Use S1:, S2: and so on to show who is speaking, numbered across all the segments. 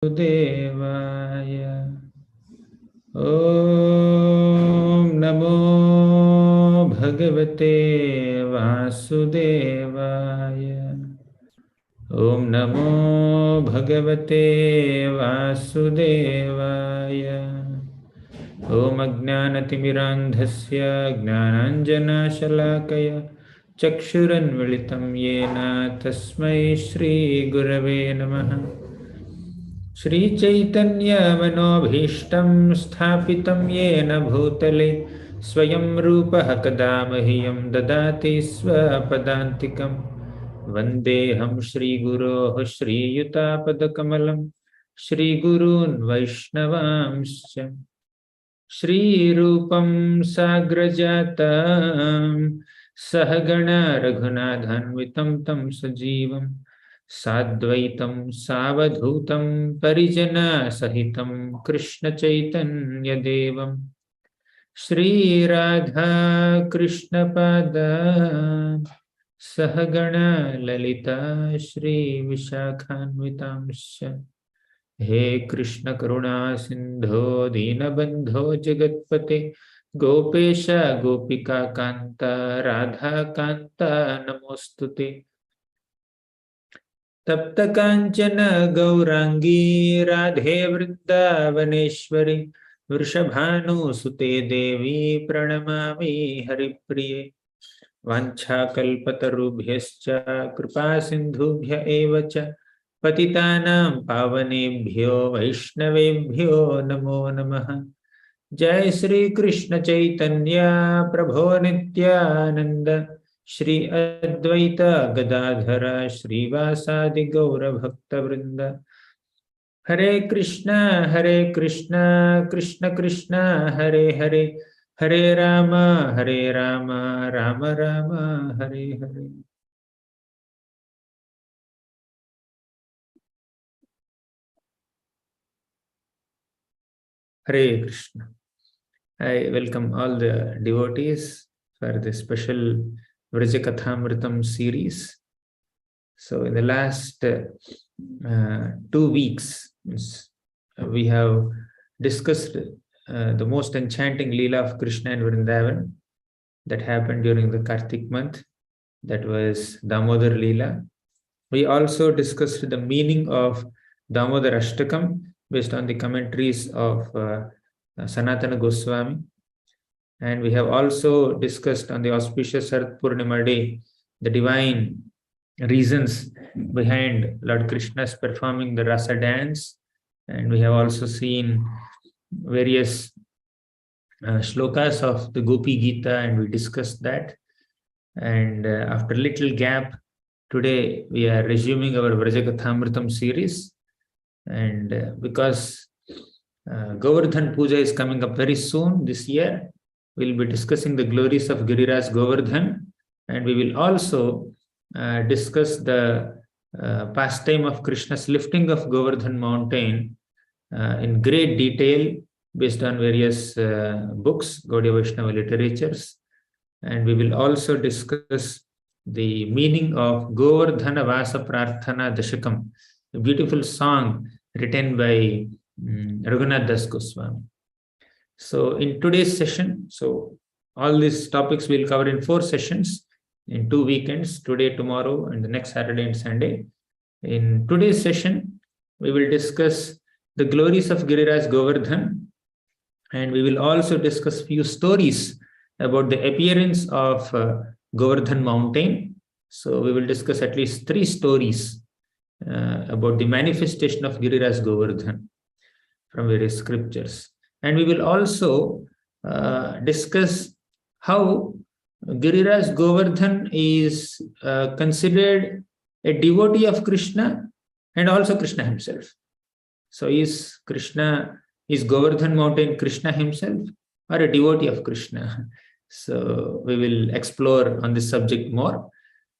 S1: Devaya. Om Namo Bhagavate Vasudevaya. Om Namo Bhagavate Vasudevaya. Om Ajnanatimiraandhasya Jnananjana Shalakaya Chakshuranvilitam Yena Tasmai Shri Gurave Namaha. Shri Chaitanya Manobhishtam Sthapitam Yena Bhutale Swayam Rupaha Kadamahyam Dadati Swapadantikam Vandeham Shri Guroh Shri Yutapadakamalam Shri Gurun Vaishnavamscha Shri Rupam Sagrajatam Sahagana Raghunadhanvitam Tam Sajivam Sadvaitam Savadhutam Parijana Sahitam Krishna Chaitanya Devam Shri Radha Krishna Pada Sahagana Lalita Shri Vishakhanvitamscha He Krishna Karuna Sindho Dinabandho Jagatpate Gopesha Gopika Kanta Radha Kanta Namostute Tapta Kanchana Gaurangi Radhe Vrindavaneshwari Vrishabhanu Sute Devi Pranamami Haripriye Vancha Kalpatarubhyascha Kripa Sindhubhya Evacha Patitanam Pavanebhyo Vaishnavebhyo Namo Namaha Jai Shri Krishna Chaitanya Prabho Nityananda Shri Advaita Gadadhara Shri Vasadi Gaura Bhakta Vrinda Hare Krishna Krishna Krishna Hare Hare Hare Rama Rama Rama Hare Hare. Hare Krishna. I welcome all the devotees for this special VRAJA KATHAMRITAM series. So in the last 2 weeks, we have discussed the most enchanting Leela of Krishna and Vrindavan that happened during the Kartik month. That was Damodar Lila. We also discussed the meaning of Damodarsatakam based on the commentaries of Sanatana Goswami. And we have also discussed on the auspicious Sarad Purnima day the divine reasons behind Lord Krishna's performing the Rasa dance. And we have also seen various shlokas of the Gopi Gita, and we discussed that. And after a little gap, today we are resuming our VRAJA KATHAMRITAM series. And because Govardhan Puja is coming up very soon this year, we'll be discussing the glories of Giriraj Govardhan, and we will also discuss the pastime of Krishna's lifting of Govardhan mountain in great detail based on various books, Gaudiya Vaishnava literatures. And we will also discuss the meaning of Govardhana Vasa Prarthana Dashakam, a beautiful song written by Raghunath Das Goswami. So in today's session, so all these topics we'll cover in 4 sessions in 2 weekends, today, tomorrow, and the next Saturday and Sunday. In today's session, we will discuss the glories of Giriraj Govardhan, and we will also discuss few stories about the appearance of Govardhan mountain. So we will discuss at least 3 stories about the manifestation of Giriraj Govardhan from various scriptures. And we will also discuss how Giriraj Govardhan is considered a devotee of Krishna and also Krishna himself. So is Govardhan mountain Krishna himself or a devotee of Krishna? So we will explore on this subject more.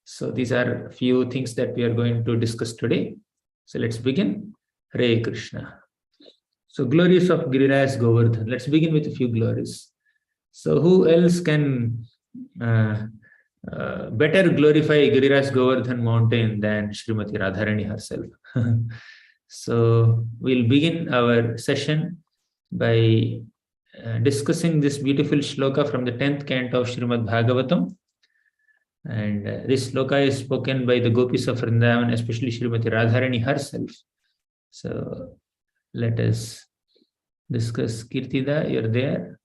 S1: So these are a few things that we are going to discuss today. So let's begin. Hare Krishna. So glories of Giriraj Govardhan. Let's begin with a few glories. So who else can better glorify Giriraj Govardhan mountain than Srimati Radharani herself? So we'll begin our session by discussing this beautiful shloka from the 10th canto of Srimad Bhagavatam. And this shloka is spoken by the Gopis of Vrindavan, especially Srimati Radharani herself. So let us discuss. Kirtida, you're there?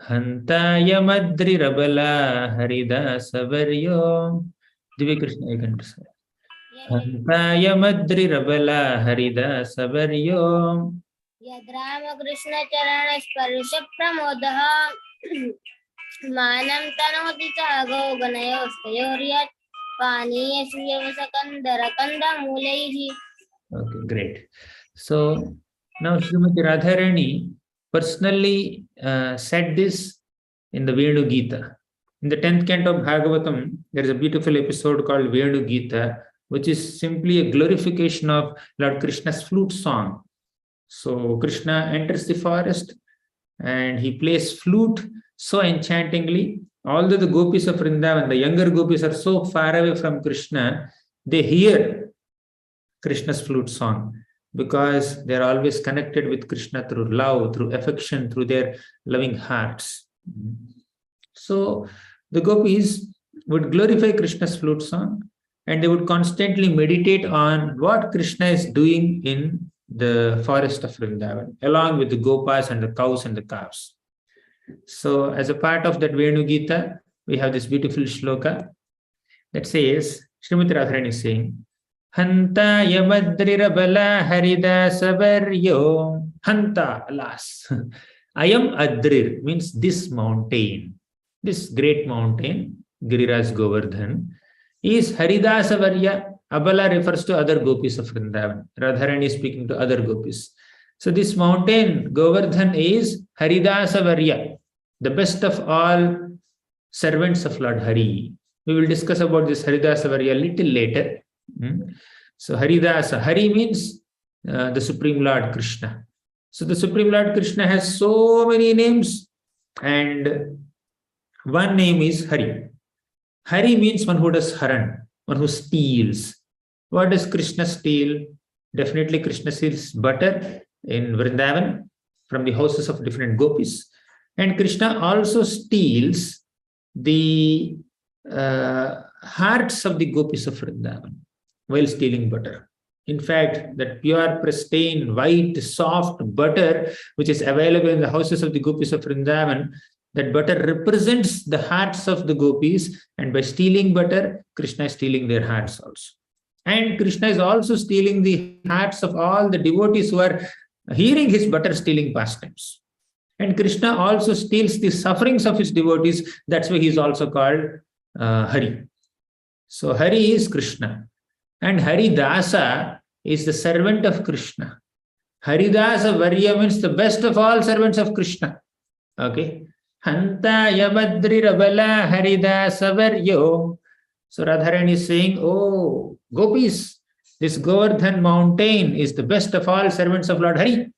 S1: Hantaya Madri Rabala Harida Savaryo. Divya Krishna, you can say. Hantaya Madri Rabala Harida Savaryo.
S2: Yadrama Krishna Charana Sparisha Pramodaha Manam Tanoti Chago Ganayostayoriyat Pani Yasuyavasakandara Kanda Mulehi.
S1: Okay, great. So now Srimati Radharani personally said this in the Venu Gita. In the 10th canto of Bhagavatam, there is a beautiful episode called Venu Gita, which is simply a glorification of Lord Krishna's flute song. So Krishna enters the forest and he plays flute so enchantingly. Although the gopis of Vrindavan, the younger gopis, are so far away from Krishna, they hear Krishna's flute song because they are always connected with Krishna through love, through affection, through their loving hearts. So the gopis would glorify Krishna's flute song and they would constantly meditate on what Krishna is doing in the forest of Vrindavan, along with the gopas and the cows and the calves. So as a part of that Venu Gita, we have this beautiful shloka that says, Srimati Radharani is saying, Hanta yamadrira bala harida sabaryo. Hanta, alas. Ayam adrir means this mountain, this great mountain, Giriraj Govardhan, is Haridasavarya. Abala refers to other gopis of Vrindavan. Radharani is speaking to other gopis. So this mountain, Govardhan, is Haridasavarya, the best of all servants of Lord Hari. We will discuss about this Haridasavarya a little later. So Haridasa, Hari means the Supreme Lord Krishna. So the Supreme Lord Krishna has so many names and one name is Hari. Hari means one who does haran, one who steals. What does Krishna steal? Definitely Krishna steals butter in Vrindavan from the houses of different gopis. And Krishna also steals the hearts of the gopis of Vrindavan while stealing butter. In fact, that pure, pristine, white, soft butter which is available in the houses of the gopis of Vrindavan, that butter represents the hearts of the gopis, and by stealing butter, Krishna is stealing their hearts also. And Krishna is also stealing the hearts of all the devotees who are hearing his butter stealing pastimes. And Krishna also steals the sufferings of his devotees. That's why he is also called Hari. So Hari is Krishna. And Haridasa is the servant of Krishna. Haridasa Varya means the best of all servants of Krishna. Okay. Hanta yabadri rabala Haridasa Varyo. So Radharani is saying, oh, gopis, this Govardhan mountain is the best of all servants of Lord Hari.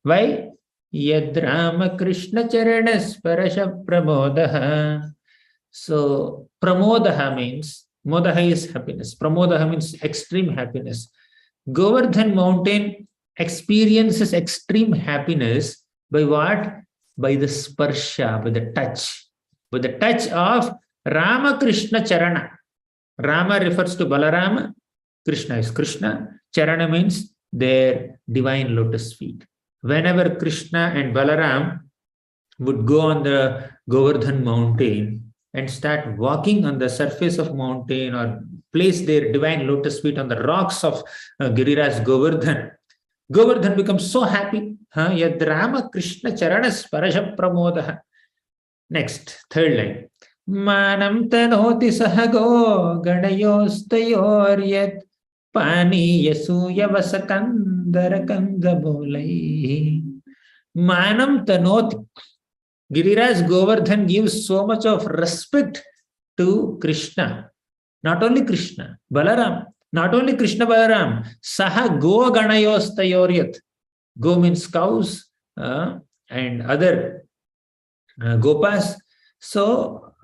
S1: Why? Yadrama Krishna Charanas Parasha Pramodaha. So Pramodaha means, Modaha is happiness. Pramodaha means extreme happiness. Govardhan mountain experiences extreme happiness by what? By the sparsha, by the touch. By the touch of Rama Krishna Charana. Rama refers to Balarama. Krishna is Krishna. Charana means their divine lotus feet. Whenever Krishna and Balaram would go on the Govardhan mountain and start walking on the surface of mountain or place their divine lotus feet on the rocks of Giriraj Govardhan, Govardhan becomes so happy. Yad Rama Krishna Charanas Parasha Pramodaha. Next, third line. Manam tanoti sahago ganayostayoryat pani yasuya vasakandara bolai. Manam tanoti. Giriraj Govardhan gives so much of respect to Krishna. Not only Krishna, Balaram. Not only Krishna Balaram. Saha go ganayostayoryat. Go means cows and other gopas. So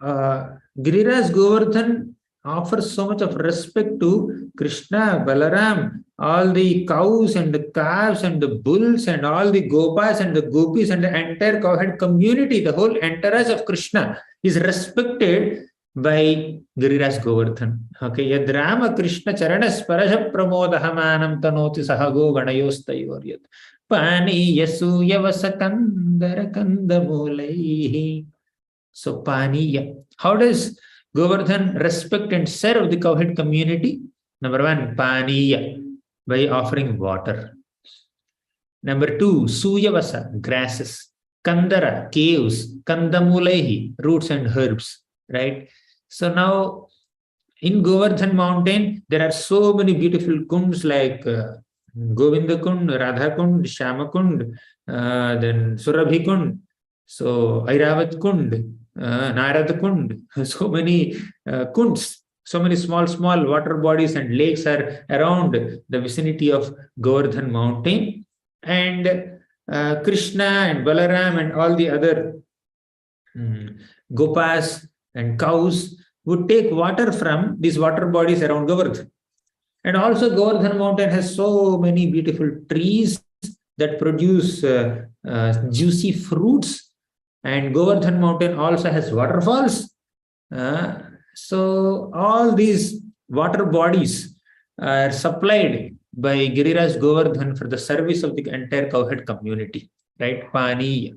S1: Giriraj Govardhan offers so much of respect to Krishna, Balaram, all the cows and the calves and the bulls and all the gopas and the gopis and the entire cowherd community, the whole entourage of Krishna is respected by Giriraj Govardhan. Okay, Yad Rama Krishna Charanas Parasha Pramodahamanam Tanoti Sahago Ganayostayoryat Pani Yasu Yavasa Kandara Kandamulaihi. So Paniya. How does Govardhan respect and serve the cowherd community? Number one, Paniya, by offering water. Number two, Suyavasa, grasses. Kandara, caves. Kandamulaihi, roots and herbs. Right? So now, in Govardhan mountain, there are so many beautiful kunds like Govinda Kund, Radha Kund, Shama Kund, then Surabhi Kund, so Airavat Kund, Narad Kund, so many kunds, so many small water bodies and lakes are around the vicinity of Govardhan mountain. And Krishna and Balaram and all the other Gopas and cows would take water from these water bodies around Govardhan. And also Govardhan mountain has so many beautiful trees that produce juicy fruits. And Govardhan mountain also has waterfalls. So all these water bodies are supplied by Giriraj Govardhan for the service of the entire cowherd community. Right? Pani.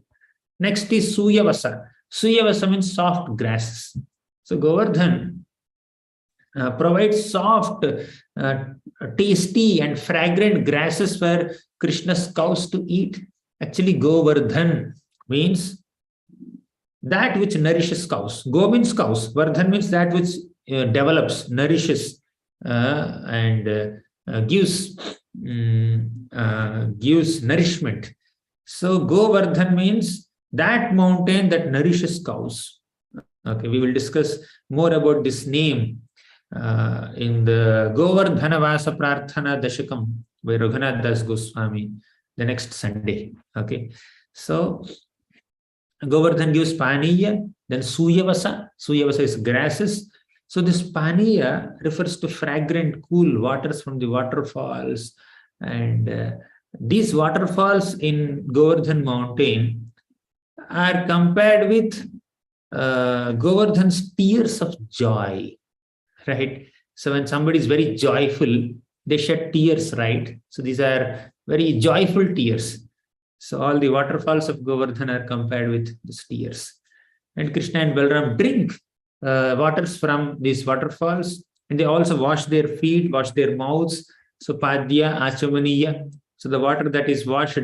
S1: Next is Suyavasa. Suyavasa means soft grasses. So Govardhan provides soft, tasty and fragrant grasses for Krishna's cows to eat. Actually, Govardhan means that which nourishes cows. Go means cows. Vardhan means that which develops, nourishes, and gives nourishment. So Govardhan means that mountain that nourishes cows. Okay, we will discuss more about this name in the Govardhana Vasa Prarthana Dashakam by Raghunath Das Goswami the next Sunday. Okay, so Govardhan gives Paniya, then Suyavasa. Suyavasa is grasses. So this Paniya refers to fragrant, cool waters from the waterfalls. And these waterfalls in Govardhan mountain are compared with Govardhan's tears of joy. Right? So when somebody is very joyful, they shed tears, right? So these are very joyful tears. So all the waterfalls of Govardhan are compared with these tears. And Krishna and Balaram drink waters from these waterfalls, and they also wash their feet, wash their mouths. So Padya, Achamaniya. So the water that is washed,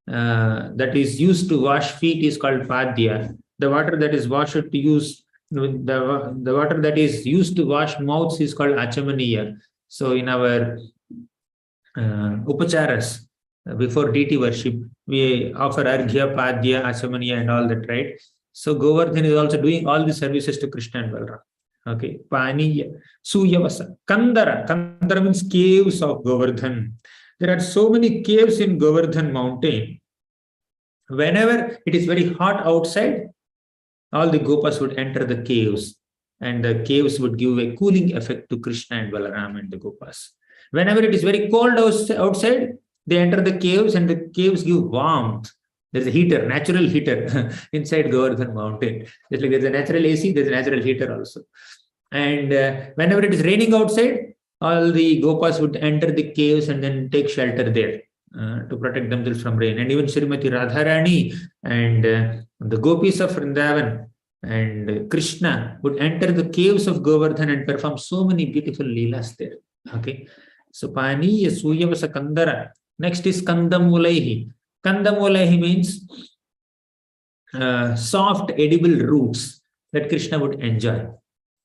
S1: that is used to wash feet is called Padya. The water that is washed to use, the water that is used to wash mouths is called Achamaniya. So in our Upacharas, before deity worship, we offer Arghya, Padya, Achamaniya and all that, right? So Govardhan is also doing all the services to Krishna and Balaram. Okay, Paniya, Suyavasa, Kandara. Kandara means caves of Govardhan. There are so many caves in Govardhan mountain. Whenever it is very hot outside, all the Gopas would enter the caves, and the caves would give a cooling effect to Krishna and Balaram and the Gopas. Whenever it is very cold outside, they enter the caves, and the caves give warmth. There's a heater, natural heater inside Govardhan mountain. Just like there's a natural AC, there's a natural heater also. And whenever it is raining outside, all the Gopas would enter the caves and then take shelter there to protect themselves from rain. And even Srimati Radharani and the Gopis of Vrindavan and Krishna would enter the caves of Govardhan and perform so many beautiful leelas there. Okay, so Pani, Suyavasa, Kandara. Next is Kandamulaihi. Kandamulaihi means soft edible roots that Krishna would enjoy.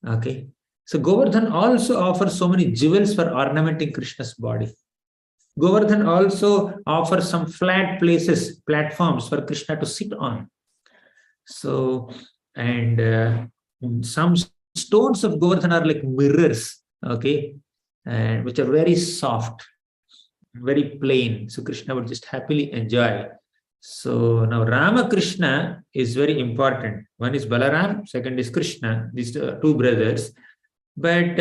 S1: Okay, so Govardhan also offers so many jewels for ornamenting Krishna's body. Govardhan also offers some flat places, platforms for Krishna to sit on. So, and some stones of Govardhan are like mirrors, okay, and which are very soft, very plain. So Krishna would just happily enjoy. So now Ramakrishna is very important. One is Balaram, second is Krishna, these two brothers. But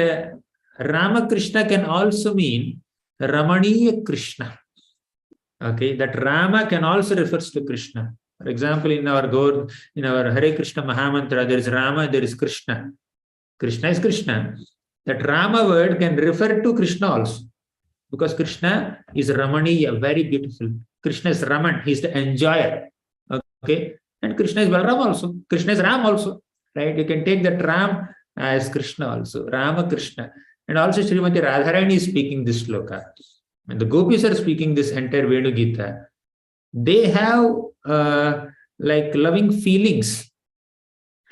S1: Ramakrishna can also mean Ramaniya Krishna. Okay, that Rama can also refers to Krishna. For example, in our Hare Krishna Mahamantra, there is Rama, there is Krishna. Krishna is Krishna. That Rama word can refer to Krishna also. Because Krishna is Ramaniya, very beautiful. Krishna is Raman, he is the enjoyer. Okay, and Krishna is Balaram also. Krishna is Ram also. Right? You can take that Ram as Krishna also. Rama Krishna. And also Srimati Radharani is speaking this sloka. And the Gopis are speaking this entire Venu Gita. They have like loving feelings,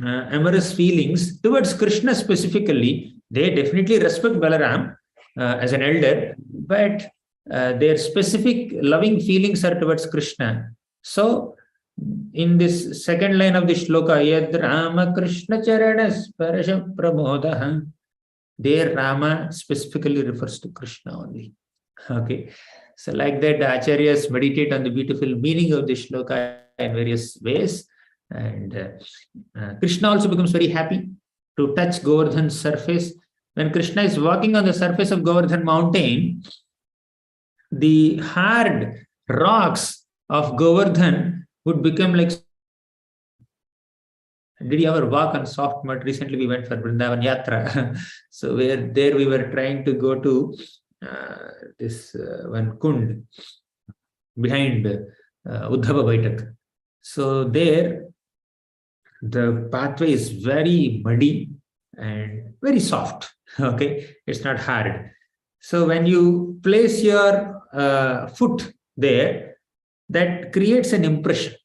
S1: amorous feelings towards Krishna specifically. They definitely respect Balaram as an elder, but their specific loving feelings are towards Krishna. So, in this second line of the shloka, Yad Rama Krishna Charanas Parasham Pramodaha, there Rama specifically refers to Krishna only. Okay, so like that, the Acharyas meditate on the beautiful meaning of the shloka in various ways, and Krishna also becomes very happy to touch Govardhan's surface. When Krishna is walking on the surface of Govardhan mountain, the hard rocks of Govardhan would become like. Did you ever walk on soft mud? Recently we went for Vrindavan Yatra. So there we were trying to go to this one kund behind Uddhava Baitak. So there the pathway is very muddy and very soft. Okay, it's not hard. So when you place your foot there, that creates an impression.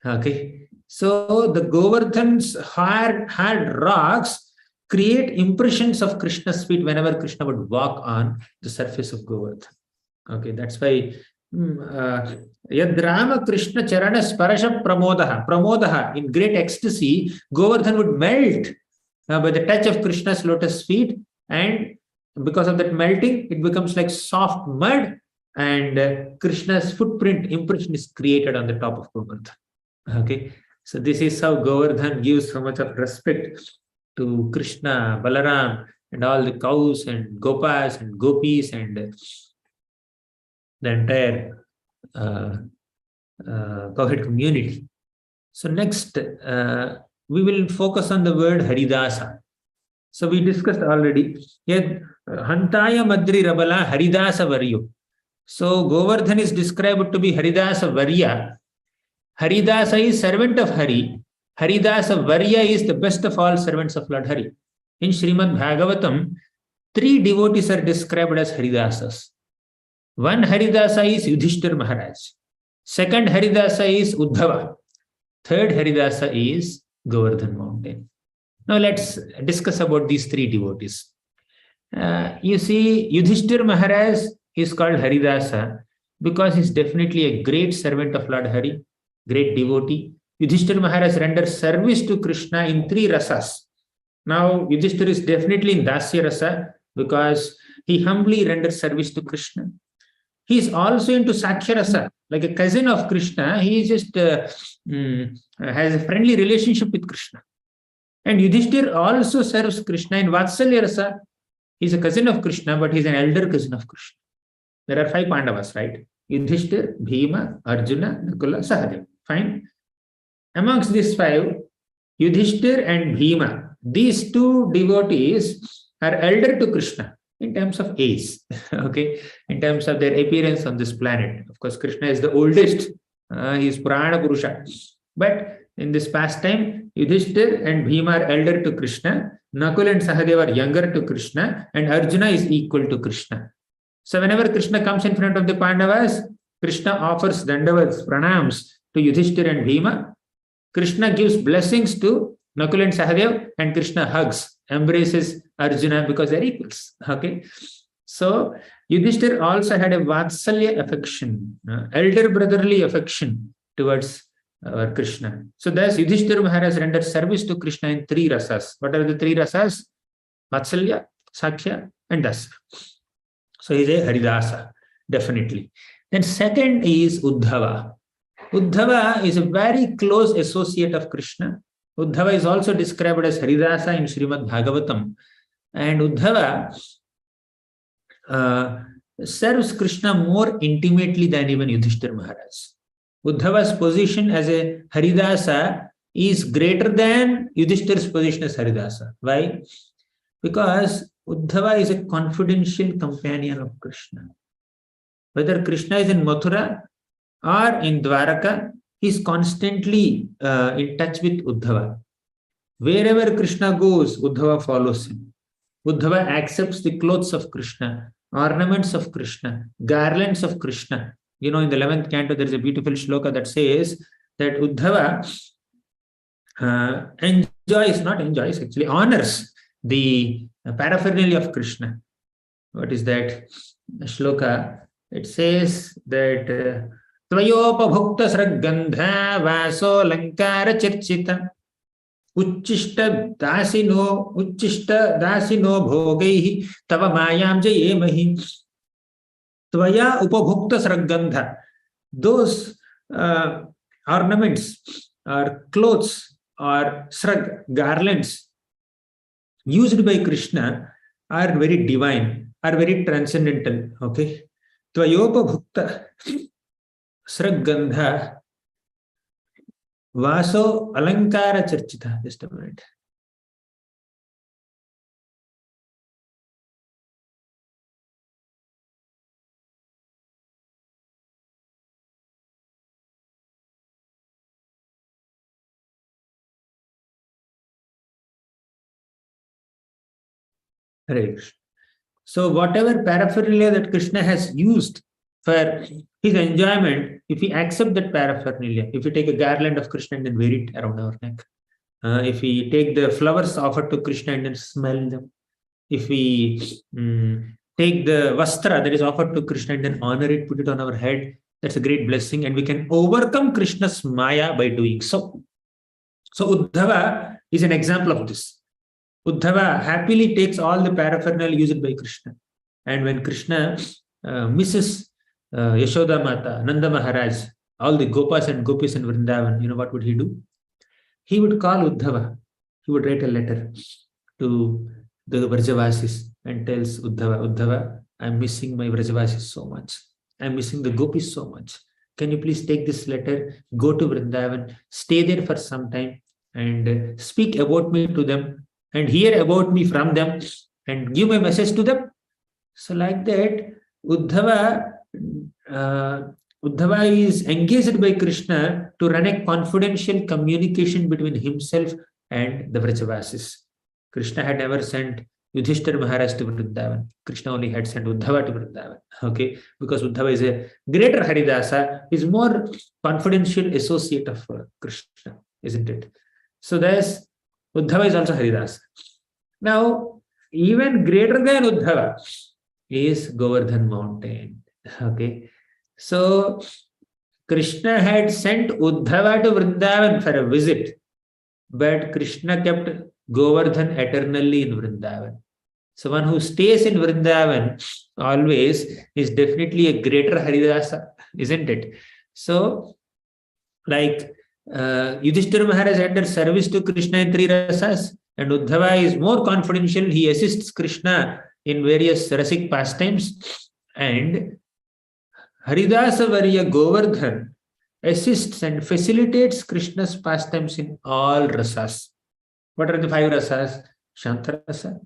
S1: Okay, so the Govardhan's hard rocks create impressions of Krishna's feet whenever Krishna would walk on the surface of Govardhan. Okay, that's why Yad Rama Krishna Charana Sparasha Pramodaha, in great ecstasy, Govardhan would melt by the touch of Krishna's lotus feet, and because of that melting, it becomes like soft mud, and Krishna's footprint impression is created on the top of Govardhan. Okay, so this is how Govardhan gives so much of respect to Krishna, Balaram, and all the cows and Gopas and Gopis and the entire Cowhead community. So next, we will focus on the word Haridasa. So we discussed already. Yad Hantaya Madri Rabala Haridasa Varyo. So Govardhan is described to be Haridasa Varya. Haridasa is servant of Hari. Haridasa Varya is the best of all servants of Lord Hari. In Srimad Bhagavatam, 3 devotees are described as Haridasas. One Haridasa is Yudhishthir Maharaj. Second Haridasa is Uddhava. Third Haridasa is Govardhan mountain. Now let's discuss about these 3 devotees. You see, Yudhishthir Maharaj is called Haridasa because he's definitely a great servant of Lord Hari, great devotee. Yudhishthir Maharaj renders service to Krishna in 3 rasas. Now, Yudhishthir is definitely in Dasya rasa because he humbly renders service to Krishna. He is also into Sakya rasa, like a cousin of Krishna. He just has a friendly relationship with Krishna. And Yudhishthir also serves Krishna in Vatsalya rasa. He is a cousin of Krishna, but he is an elder cousin of Krishna. There are 5 Pandavas, right? Yudhishthir, Bhima, Arjuna, Nakula, Sahadeva. Fine. Amongst these 5, Yudhishthir and Bhima, these 2 devotees are elder to Krishna in terms of age, okay, in terms of their appearance on this planet. Of course, Krishna is the oldest, he is Purana Purusha. But in this pastime, Yudhishthir and Bhima are elder to Krishna, Nakul and Sahadeva are younger to Krishna, and Arjuna is equal to Krishna. So whenever Krishna comes in front of the Pandavas, Krishna offers dandavats, pranams to Yudhishthir and Bhima. Krishna gives blessings to Nakul and Sahadev, and Krishna hugs, embraces Arjuna because they're equals. Okay, so Yudhishthir also had a Vatsalya affection, elder brotherly affection towards Krishna. So thus Yudhishthir Maharaj rendered service to Krishna in 3 rasas. What are the 3 rasas? Vatsalya, Sakya, and Dasa. So he is a Haridasa, definitely. Then second is Uddhava. Uddhava is a very close associate of Krishna. Uddhava is also described as Haridasa in Srimad Bhagavatam. And Uddhava serves Krishna more intimately than even Yudhishthira Maharaj. Uddhava's position as a Haridasa is greater than Yudhishthira's position as Haridasa. Why? Because Uddhava is a confidential companion of Krishna. Whether Krishna is in Mathura or in Dwaraka, he is constantly in touch with Uddhava. Wherever Krishna goes, Uddhava follows him. Uddhava accepts the clothes of Krishna, ornaments of Krishna, garlands of Krishna. You know, in the 11th canto, there is a beautiful shloka that says that Uddhava actually honors the paraphernalia of Krishna. What is that shloka? It says that Tvayopabhukta sragandha vaso lankara chirchita Uchishta dasino bhogaihi tava mayam jayemahi. Tvaya upabhukta sragandha. Those ornaments or clothes or srag, garlands used by Krishna are very divine, are very transcendental. Okay. Tvayopabhukta sragandha Vaso alankara charchita. Just a minute. Right. So whatever paraphernalia that Krishna has used for his enjoyment, if we accept that paraphernalia, if we take a garland of Krishna and then wear it around our neck, if we take the flowers offered to Krishna and then smell them, if we take the vastra that is offered to Krishna and then honor it, put it on our head, that's a great blessing, and we can overcome Krishna's maya by doing so. So Uddhava is an example of this. Uddhava happily takes all the paraphernalia used by Krishna, and when Krishna misses Yashoda Mata, Nanda Maharaj, all the Gopas and Gopis in Vrindavan, you know what would he do? He would call Uddhava. He would write a letter to the Vrajavasis and tells Uddhava, I'm missing my Vrajavasis so much. I'm missing the Gopis so much. Can you please take this letter, go to Vrindavan, stay there for some time and speak about me to them and hear about me from them and give my message to them? So like that, Uddhava is engaged by Krishna to run a confidential communication between himself and the Vrajavasis. Krishna had never sent Yudhishthira Maharaj to Vrindavan. Krishna only had sent Uddhava to Vrindavan. Okay, because Uddhava is a greater Haridasa, is more confidential associate of Krishna, isn't it? So thus, Uddhava is also Haridasa. Now, even greater than Uddhava is Govardhan mountain. Okay, so Krishna had sent Uddhava to Vrindavan for a visit, but Krishna kept Govardhan eternally in Vrindavan. So one who stays in Vrindavan always is definitely a greater Haridasa, isn't it? So, like Yudhishthira Maharaj rendered service to Krishna in 3 rasas, and Uddhava is more confidential. He assists Krishna in various rasic pastimes, and Haridasa Varya Govardhan assists and facilitates Krishna's pastimes in all rasas. What are the 5 rasas? Shanta rasa,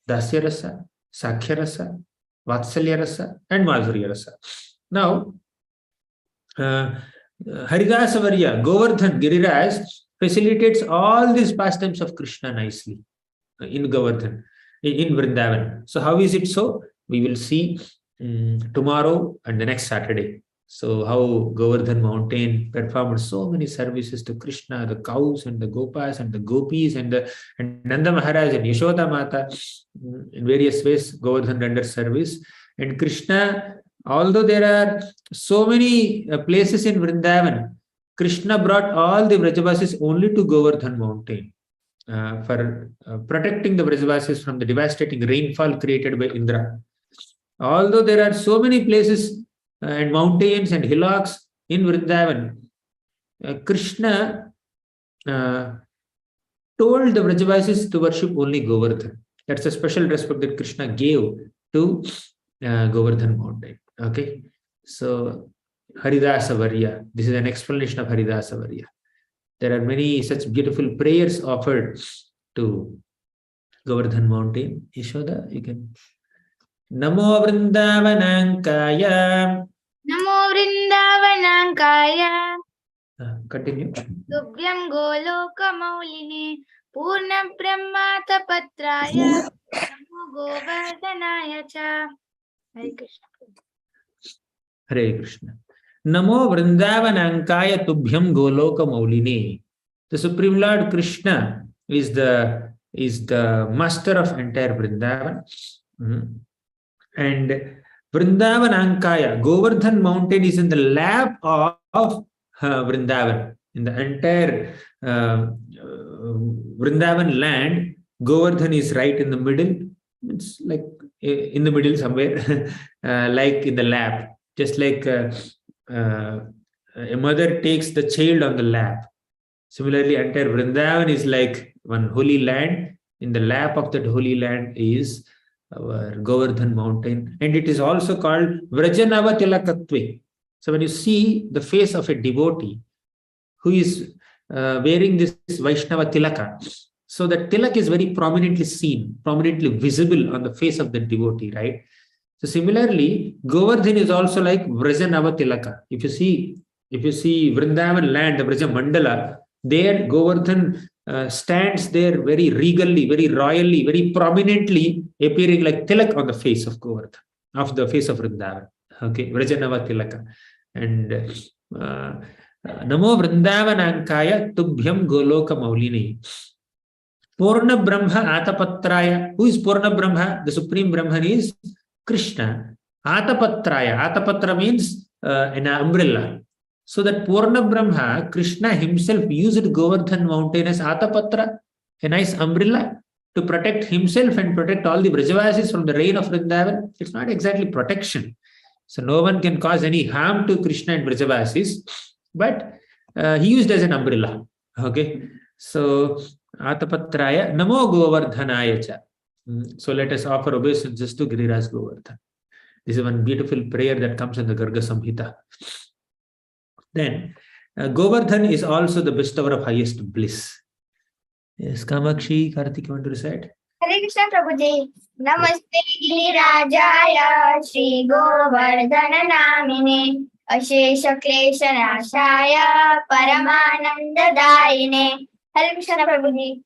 S1: Dasya rasa, Sakhya rasa, Vatsalya rasa, and Madhurya rasa. Now, Haridasa Varya, Govardhan, Giriraj facilitates all these pastimes of Krishna nicely in Govardhan, in Vrindavan. So how is it so? We will see tomorrow and the next Saturday. So how Govardhan mountain performed so many services to Krishna, the cows and the Gopas and the Gopis and Nanda Maharaj and Yashoda Mata. In various ways, Govardhan rendered service. And Krishna, although there are so many places in Vrindavan, Krishna brought all the Vrajavasis only to Govardhan mountain for protecting the Vrajavasis from the devastating rainfall created by Indra. Although there are so many places and mountains and hillocks in Vrindavan, Krishna told the Vrajavasis to worship only Govardhan. That's a special respect that Krishna gave to Govardhan mountain. Okay, so Haridasa Varya. This is an explanation of Haridasa Varya. There are many such beautiful prayers offered to Govardhan mountain. Yashoda, you can. Namo Vrindavanankaya.
S3: Namo Vrindavanankaya.
S1: Continue.
S3: Tubhyam Goloka Mauline Purna Brahmata Patraya Namo Govardhanaya Cha. Hare Krishna.
S1: Hare Krishna. Namo Vrindavanankaya Tubhyam Goloka Mauline. The Supreme Lord Krishna is the master of entire Vrindavan. And Vrindavanankaya, Govardhan mountain is in the lap of Vrindavan. In the entire Vrindavan land, Govardhan is right in the middle. It's like in the middle somewhere, like in the lap. Just like a mother takes the child on the lap. Similarly, entire Vrindavan is like one holy land. In the lap of that holy land is our Govardhan mountain. And it is also called Vrajanava Tilakatve. So when you see the face of a devotee who is wearing this Vaishnava Tilaka, so the Tilak is very prominently seen, prominently visible on the face of the devotee, right? So similarly, Govardhan is also like Vrajanava Tilaka. If you see Vrindavan land, the Vraja Mandala, there Govardhan stands there very regally, very royally, very prominently, appearing like Tilak on the face of Govardhan, of the face of Vrindavan. Okay, Vrajanava Tilaka. And Namo Vrindavanankaya Tubhyam Goloka Mauline. Purna Brahma Atapatraya. Who is Purna Brahma? The Supreme Brahman is Krishna. Atapatraya. Atapatra means an umbrella. So that Purna Brahma, Krishna himself used Govardhan mountain as Atapatra, a nice umbrella, to protect himself and protect all the Vrajavasis from the rain of Vrindavan. It's not exactly protection. So no one can cause any harm to Krishna and Vrajavasis, but he used as an umbrella. Okay. So Atapatraya Namo Govardhanaya Cha. So let us offer obeisances to Giriraj Govardhan. This is one beautiful prayer that comes in the Garga Samhita. Then Govardhan is also the bestower of highest bliss. Yes, Kamakshi, Kartik, you want to recite?
S3: Hare Krishna Prabhuji. Namaste Girirajaya Shri Govardhana Namine Ashesha Klesha Nashaya Paramananda Daine. Hare Krishna Prabhuji.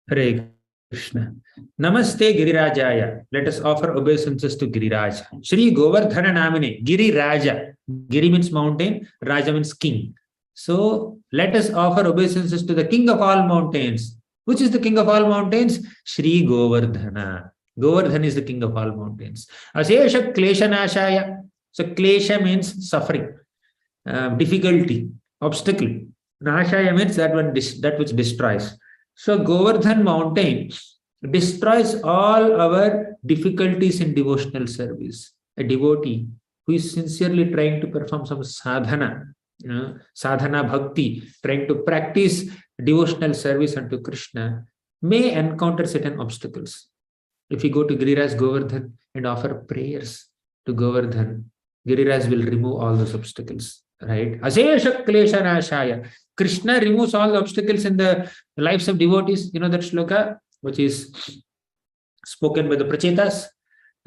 S1: Hare Krishna. Namaste Girirajaya. Let us offer obeisances to Giriraj. Shri Govardhana Namine. Giriraja. Giri means mountain, Raja means king. So let us offer obeisances to the king of all mountains. Which is the king of all mountains? Shri Govardhana. Govardhan is the king of all mountains. Asesha Klesha Nashaya. So Klesha means suffering, difficulty, obstacle. Nashaya means that which destroys. So Govardhan mountain destroys all our difficulties in devotional service. A devotee who is sincerely trying to perform some sadhana, sadhana bhakti, trying to practice devotional service unto Krishna, may encounter certain obstacles. If you go to Giriraj Govardhan and offer prayers to Govardhan, Giriraj will remove all those obstacles, right? Asesha Klesha Nashaya. Krishna removes all the obstacles in the lives of devotees. You know that shloka, which is spoken by the Prachetas.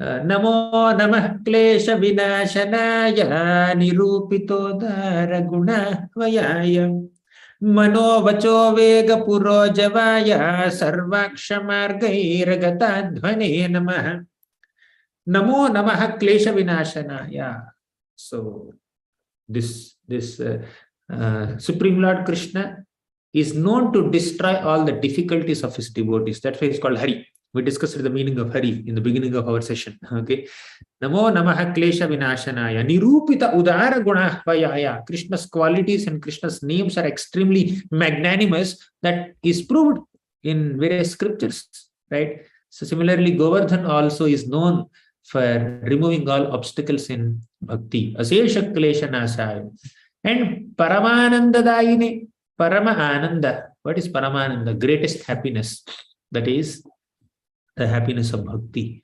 S1: Namo Namah Klesha Vinashanaya Nirupito Daraguna Vayaya Mano Vacho Vega Puro Javaya Sarvaksha Margairagata Dhvane Namah. Namo Namah Klesha Vinashanaya. So this Supreme Lord Krishna is known to destroy all the difficulties of his devotees. That's why he's called Hari. We discussed the meaning of Hari in the beginning of our session. Okay. Namo Namaha Klesha Vinashanaya Nirupita Udara Guna Vayaya. Krishna's qualities and Krishna's names are extremely magnanimous. That is proved in various scriptures. Right. So similarly, Govardhan also is known for removing all obstacles in bhakti. Asesha Klesha Nashaya. And Paramananda Daine. Parama Ananda. What is Paramananda? Greatest happiness. That is the happiness of bhakti.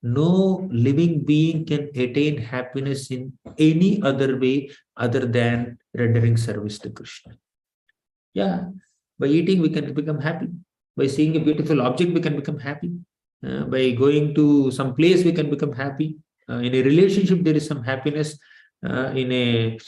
S1: No living being can attain happiness in any other way other than rendering service to Krishna. Yeah, by eating we can become happy. By seeing a beautiful object we can become happy. By going to some place we can become happy. In a relationship there is some happiness. In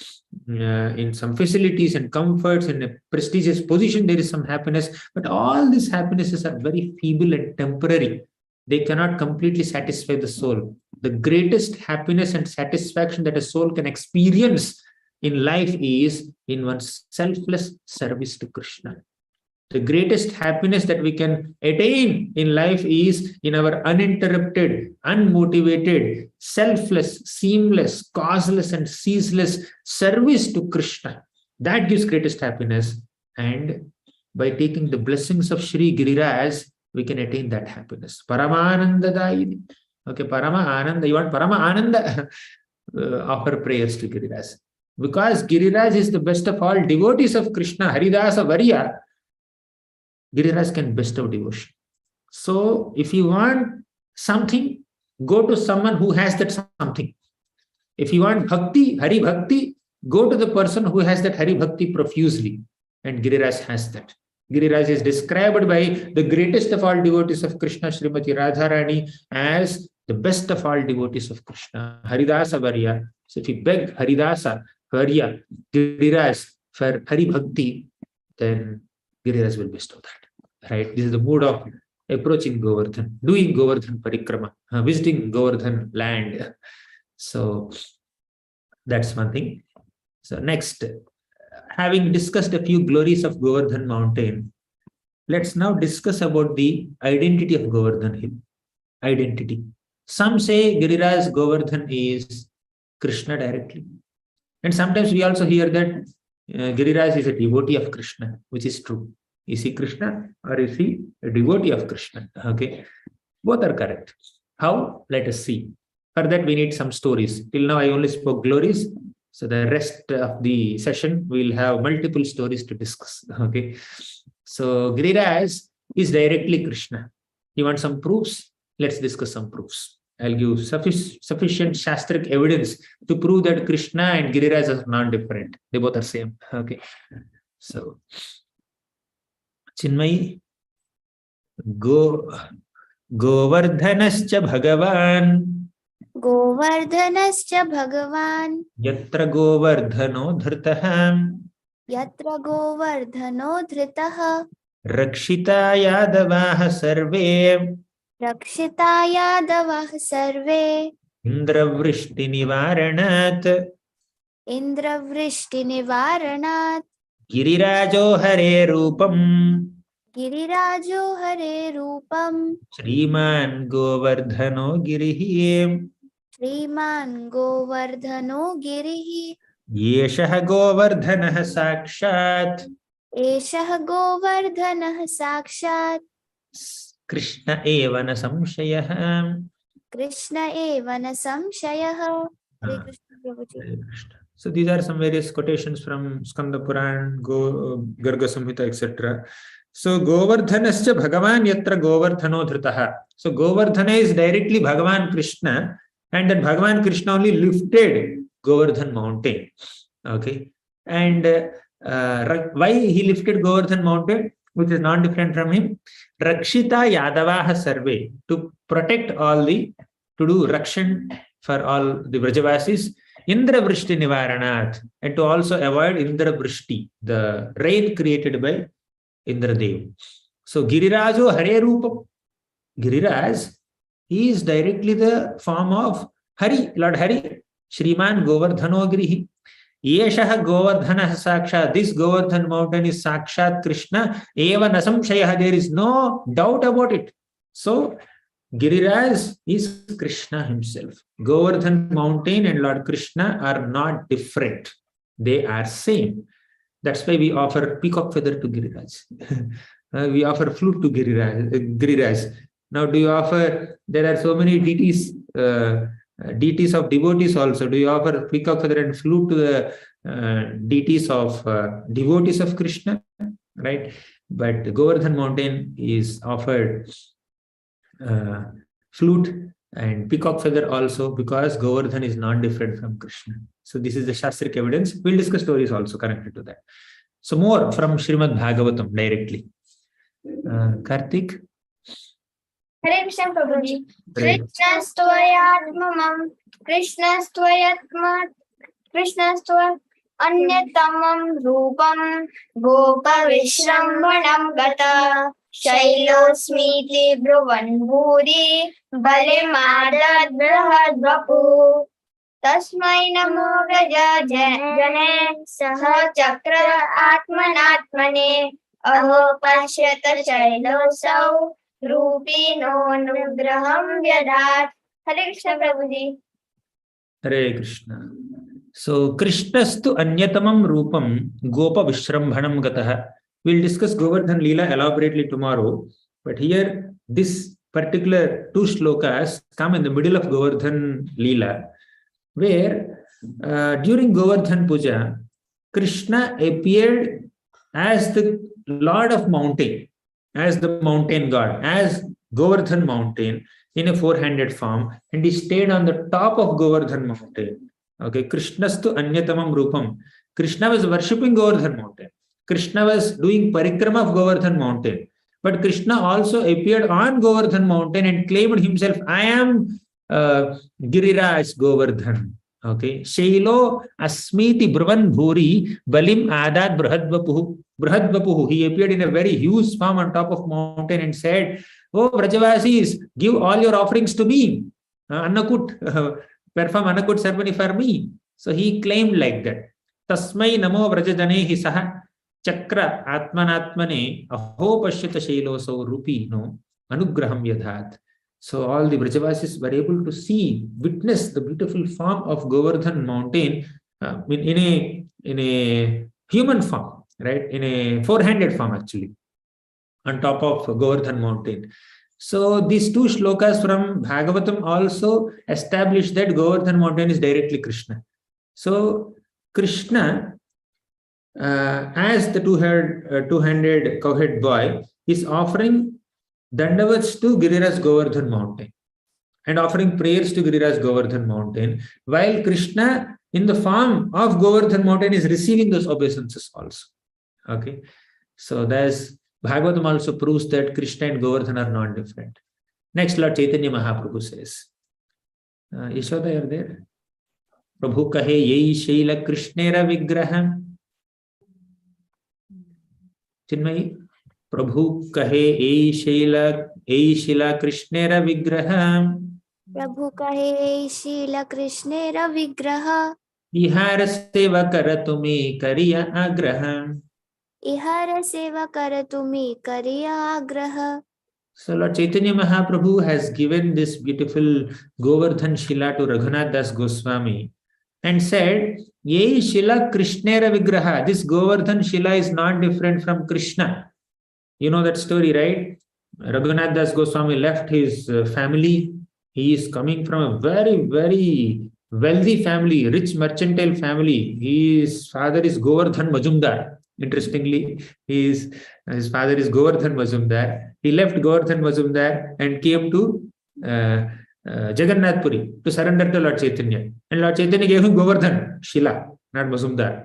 S1: some facilities and comforts, in a prestigious position there is some happiness. But all these happinesses are very feeble and temporary. They cannot completely satisfy the soul. The greatest happiness and satisfaction that a soul can experience in life is in one's selfless service to Krishna. The greatest happiness that we can attain in life is in our uninterrupted, unmotivated, selfless, seamless, causeless and ceaseless service to Krishna. That gives greatest happiness. And by taking the blessings of Shri Giriraj, we can attain that happiness. Paramanandadayini. Okay, Parama Ananda. You want Parama Ananda? Offer prayers to Giriraj. Because Giriraj is the best of all devotees of Krishna, Haridasa Varya, Giriraj can bestow devotion. So, if you want something, go to someone who has that something. If you want bhakti, Hari Bhakti, go to the person who has that Hari Bhakti profusely. And Giriraj has that. Giriraj is described by the greatest of all devotees of Krishna, Srimati Radharani, as the best of all devotees of Krishna, Haridasa Varya. So, if you beg Haridasa Varya, Giriraj for Hari Bhakti, then Giriraj will bestow that. Right? This is the mood of approaching Govardhan, doing Govardhan Parikrama, visiting Govardhan land. So that's one thing. So next, having discussed a few glories of Govardhan mountain, let's now discuss about the identity of Govardhan hill. Identity. Some say Giriraj Govardhan is Krishna directly. And sometimes we also hear that Giriraj is a devotee of Krishna, which is true. Is he Krishna or is he a devotee of Krishna? Okay, both are correct. How? Let us see. For that we need some stories. Till now I only spoke glories. So the rest of the session we'll have multiple stories to discuss. Okay, so Giriraj is directly Krishna. You want some proofs? Let's discuss some proofs. I'll give sufficient Shastric evidence to prove that Krishna and Giriraj are non-different. They both are same. Okay, so Chinmayi, Govardhanascha Bhagavan.
S3: Govardhanascha Bhagavan.
S1: Yatra Govardhano Dhrtaham.
S3: Yatra Govardhano Dhritaha.
S1: Rakshita Yadavaha Sarve.
S3: Rakshita Yadavah Sarve.
S1: Indra Vrishti Nivaranat.
S3: Indra Vrishti Nivaranat.
S1: Girirajo Hare Rupam.
S3: Girirajo Hare Rupam.
S1: Shriman Govardhano Girihi.
S3: Shriman Govardhano Girihi.
S1: Yeshah Govardhanah Sakshat.
S3: Eshah Govardhanah Sakshat.
S1: Krishna eva na samshayah.
S3: Krishna eva na samshayah. Hare Krishna Prabhuji.
S1: So these are some various quotations from Skanda Puran, Garga Samhita, etc. So Govardhanascha Bhagavan yatra Govardhano Dhritaha. So Govardhana is directly Bhagavan Krishna, and that Bhagavan Krishna only lifted Govardhan mountain. Okay, and why he lifted Govardhan mountain, which is not different from him? Rakshita Yadavaha Sarve, to protect all the, to do Rakshan for all the Vrajavasis. Indra Vrishti Nivaranat, and to also avoid Indra Vrishti, the rain created by Indra Dev. So Girirajo Hare Rupam. Giriraj, he is directly the form of Hari, Lord Hari. Shriman Govardhano Girihi. Yeshah Govardhana Sakshat. This Govardhan mountain is Sakshat Krishna. Eva Nasamshayah. There is no doubt about it. So Giriraj is Krishna himself. Govardhan mountain and Lord Krishna are not different. They are same. That's why we offer peacock feather to Giriraj. We offer flute to Giriraj. Now do you offer, there are so many deities, deities of devotees also. Do you offer peacock feather and flute to the deities of devotees of Krishna? Right? but Govardhan mountain is offered flute and peacock feather also, because Govardhan is not different from Krishna. So this is the Shastric evidence. We'll discuss stories also connected to that. So more from Srimad Bhagavatam directly. Kartik?
S2: Hare Krishna Prabhuji.
S1: Hare.
S2: Krishnastva Anyatamam Rupam Gopa Vishrambanam Gata Shailosmiti Bruvan Bhuri Balimadad Brahadvapu Tasmai Namo Vraja Jane Saha Chakra Atmanatmane Aho Pashyata Shailosau Rupi No Nugraham Vyadat. Hare Krishna Prabhuji.
S1: Hare Krishna. So Krishnastu Anyatamam Rupam Gopa Vishrambhanam Gataha. We'll discuss Govardhan Lila elaborately tomorrow. But here, this particular two shlokas come in the middle of Govardhan Lila, where during Govardhan Puja, Krishna appeared as the Lord of Mountain, as the mountain god, as Govardhan mountain in a four-handed form, and he stayed on the top of Govardhan mountain. Okay, Krishnastu Anyatamam Rupam. Krishna was worshipping Govardhan mountain. Krishna was doing parikrama of Govardhan mountain. But Krishna also appeared on Govardhan mountain and claimed himself, I am Giriraj Govardhan. Okay. Shailo Asmiti Brvan Bhuri Balim Adad Brahadvapuhu. Brahadvapuhu. He appeared in a very huge form on top of mountain and said, Oh Vrajavasis, give all your offerings to me. Annakut, perform Annakut ceremony for me. So he claimed like that. Tasmai Namo Vrajajanehi Saha Chakra Atmanatmane Aho Pashyata Shailoso Rupi No Anugraham Yadhat. So all the Vrajavasis were able to see, witness the beautiful form of Govardhan mountain in a human form, right? In a four-handed form actually, on top of Govardhan mountain. So these two shlokas from Bhagavatam also establish that Govardhan mountain is directly Krishna. So Krishna, as the two-handed cowhead boy, is offering Dandavats to Giriraj Govardhan mountain and offering prayers to Giriraj Govardhan mountain, while Krishna in the form of Govardhan mountain is receiving those obeisances also. Okay, so there's Bhagavatam also proves that Krishna and Govardhan are not different. Next, Lord Chaitanya Mahaprabhu says, Yashoda, you're there? Prabhu kahe yei shaila Krishnera vigraham. Chinmayi? Prabhu kahe ei shila Krishnera vigraham.
S3: Prabhu kahe Shila Krishnera vigraha.
S1: Ihara seva karatumi kariya agraham.
S3: Ihara seva karatumi kariya agraha.
S1: So Lord Chaitanya Mahaprabhu has given this beautiful Govardhan Shila to Raghunath Das Goswami and said, Yei Shila Krishnera vigraha. This Govardhan Shila is not different from Krishna. You know that story, right? Raghunath Das Goswami left his family. He is coming from a very, very wealthy family, rich mercantile family. His father is Govardhan Majumdar. Interestingly, his father is Govardhan Majumdar. He left Govardhan Majumdar and came to Jagannath Puri to surrender to Lord Chaitanya. And Lord Chaitanya gave him Govardhan Shila, not Majumdar.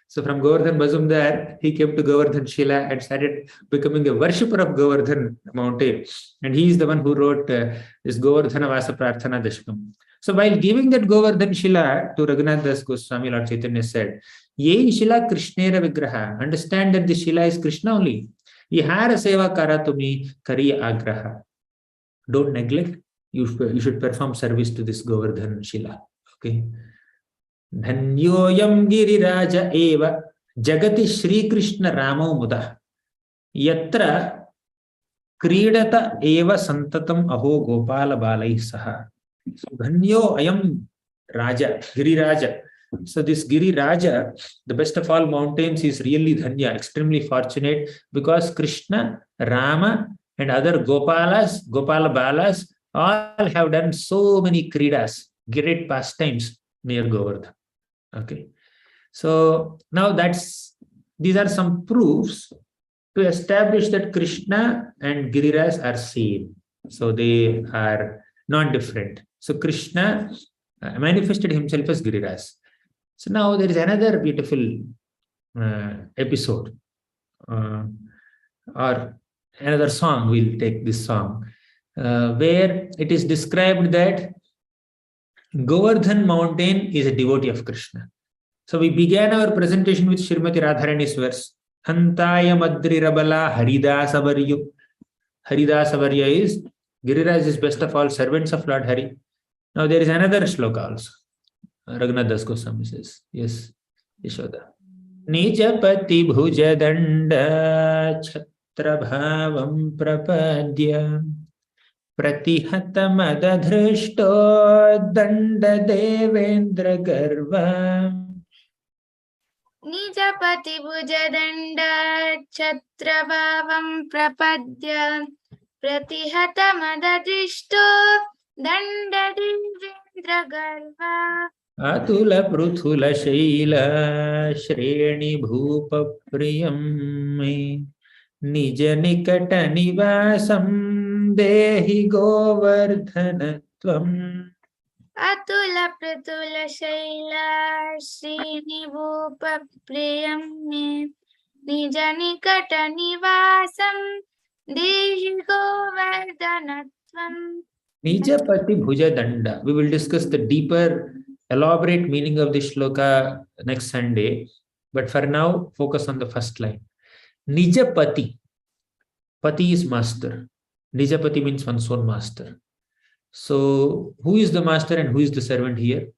S1: So from Govardhan Majumdar, he came to Govardhan Shila and started becoming a worshipper of Govardhan mountain. And he is the one who wrote this Govardhana Vasa Prarthana Dashakam. So while giving that Govardhan Shila to Raghunath Das Goswami, Lord Chaitanya said, Yei Shila Krishnera Vigraha. Understand that the Shila is Krishna only. Ihara Seva Karatumi Kariya Agraha. Don't neglect. You should perform service to this Govardhan Shila. Okay. Dhanyoyam Giriraja Eva Jagati Shri Krishna Ramo Muda Yatra Kridata Eva Santatam Aho Gopala Balai Saha. So Dhanyo Ayam Raja, Giriraja. So this Giriraja, the best of all mountains, is really Dhanya, extremely fortunate, because Krishna, Rama and other Gopala Balas all have done so many kridas, great pastimes near Govardhan. Okay. So now these are some proofs to establish that Krishna and Giriraj are same. So they are not different. So Krishna manifested himself as Giriraj. So now there is another beautiful episode or another song. We'll take this song where it is described that Govardhan mountain is a devotee of Krishna. So we began our presentation with Srimati Radharani's verse. Hantaya Madri Rabala Haridasavaryu. Haridasavarya is Giriraj is best of all servants of Lord Hari. Now there is another shloka also. Raghunath Das Goswami says, yes, Yashoda. Nijapati bhuja danda chhatra bhavam prapadya pratihata madadhrishto danda devendra garva.
S3: Nijapati bhujadanda chatrabhavam prapadya pratihata madadrishto danda devendra garva.
S1: Atula pruthula shaila shreni bhupa priyam me nija nikata nivasam dehi govardhanatvam.
S3: Atula pratula shaila srinibhupa priyam me nijanikata nivasam dehi govardhanatvam.
S1: Nijapati bhuja danda. We will discuss the deeper, elaborate meaning of this shloka next Sunday. But for now, focus on the first line. Nijapati. Pati is master. Nijapati means one's own master. So, who is the master and who is the servant here?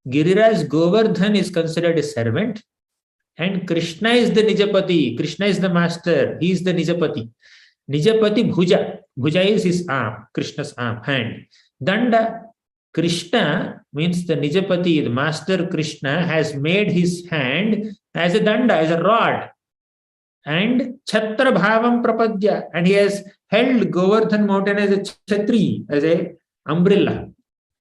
S1: Giriraj Govardhan is considered a servant and Krishna is the Nijapati. Krishna is the master. He is the Nijapati. Nijapati Bhuja. Bhuja is his arm, Krishna's arm, hand. Danda. Krishna means the Nijapati, the master Krishna has made his hand as a danda, as a rod. And Chhatra Bhavam Prapadya. And he has held Govardhan mountain as a Chhatri, as a umbrella.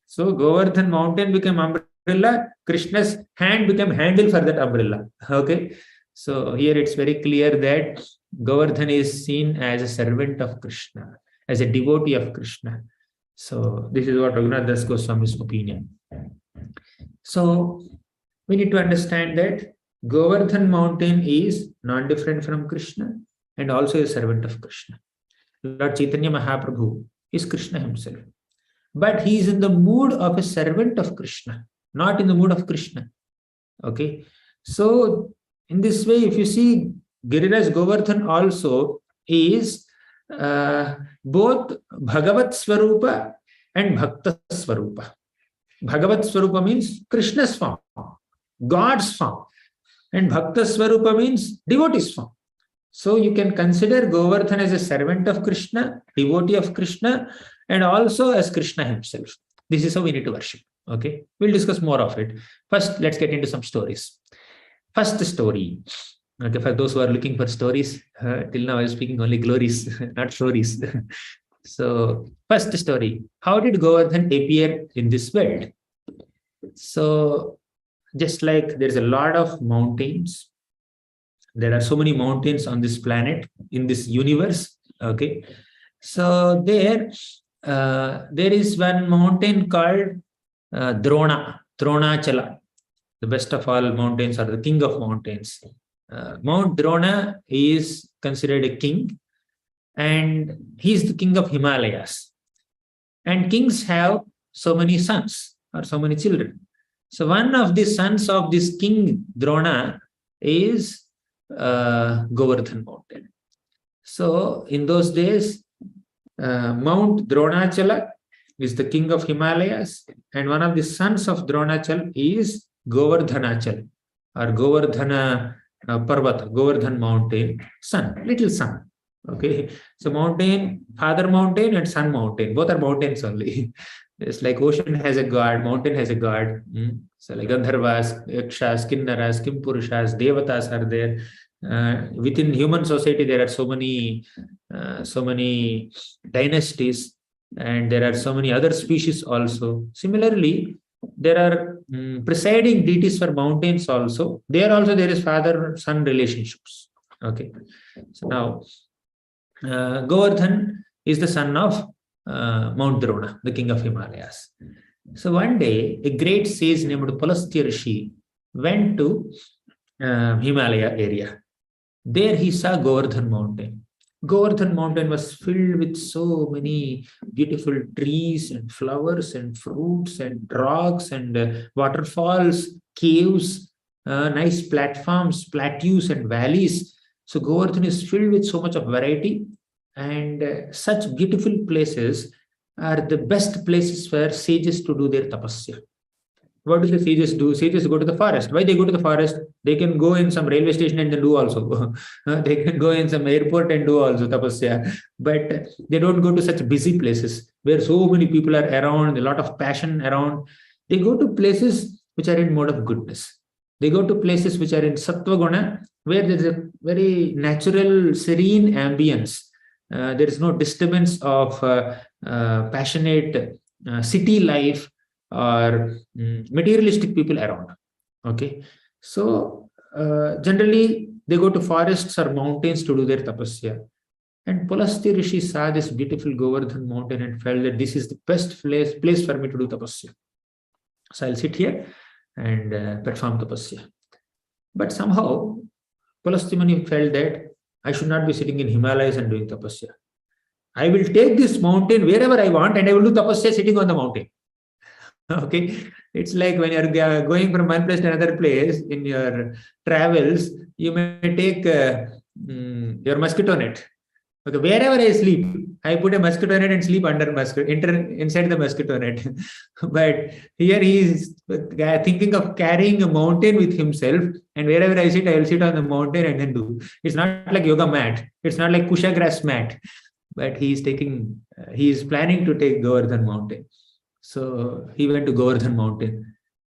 S1: So Govardhan mountain became umbrella. Krishna's hand became handle for that umbrella. Okay. So here it's very clear that Govardhan is seen as a servant of Krishna, as a devotee of Krishna. So this is what Raghunath Das Goswami's opinion. So we need to understand that Govardhan mountain is not different from Krishna and also a servant of Krishna. Lord Chaitanya Mahaprabhu is Krishna himself. But he is in the mood of a servant of Krishna, not in the mood of Krishna. Okay. So in this way, if you see, Giriraj Govardhan also is both Bhagavat Swarupa and Bhakta Swarupa. Bhagavat Swarupa means Krishna's form, God's form, and Bhakta Swarupa means devotee's form. So you can consider Govardhan as a servant of Krishna, devotee of Krishna, and also as Krishna himself. This is how we need to worship. Okay, we'll discuss more of it. First, let's get into some stories. First story. Okay, for those who are looking for stories, till now I was speaking only glories, not stories. So, first story. How did Govardhan appear in this world? So, just like there's a lot of mountains, there are so many mountains on this planet, in this universe. Okay, so there is one mountain called Dronachala. The best of all mountains, or the king of mountains. Mount Drona is considered a king, and he is the king of Himalayas. And kings have so many sons or so many children. So one of the sons of this king Drona is Govardhan mountain. So in those days, Mount Dronachala is the king of Himalayas, and one of the sons of Dronachala is Govardhanachal or Govardhana Parvata, Govardhan mountain, son, little son. Okay, so mountain, father mountain and son mountain, both are mountains only. It's like ocean has a god, mountain has a god. So like Gandharvas, Yakshas, Kinnaras, Kimpurushas, Devatas are there. Within human society, there are so many dynasties, and there are so many other species also. Similarly, there are presiding deities for mountains also. There also there is father-son relationships. Okay. So now, Govardhan is the son of Mount Drona, the king of Himalayas. So one day, a great sage named Pulastya Rishi went to Himalaya area. There he saw Govardhan mountain. Govardhan mountain was filled with so many beautiful trees and flowers and fruits and rocks and waterfalls, caves, nice platforms, plateaus and valleys. So Govardhan is filled with so much of variety, and such beautiful places are the best places for sages to do their tapasya. What do the sages do? Sages go to the forest. Why they go to the forest? They can go in some railway station and then do also. They can go in some airport and do also tapasya. But they don't go to such busy places where so many people are around, a lot of passion around. They go to places which are in mode of goodness. They go to places which are in sattva guna, where there is a very natural, serene ambience. There is no disturbance of passionate city life or materialistic people around. Okay, so generally they go to forests or mountains to do their tapasya. And Pulastya Rishi saw this beautiful Govardhan mountain and felt that this is the best place for me to do tapasya. So I'll sit here and perform tapasya. But somehow Pulastya Muni felt that I should not be sitting in Himalayas and doing tapasya. I will take this mountain wherever I want and I will do tapasya sitting on the mountain. Okay, it's like when you're going from one place to another place in your travels, you may take your mosquito net. Okay, wherever I sleep, I put a mosquito net and sleep under inside the mosquito net. But here he is thinking of carrying a mountain with himself, and wherever I sit, I will sit on the mountain and then do. It's not like yoga mat. It's not like kusha grass mat. But he is planning to take Govardhan mountain. So he went to Govardhan mountain.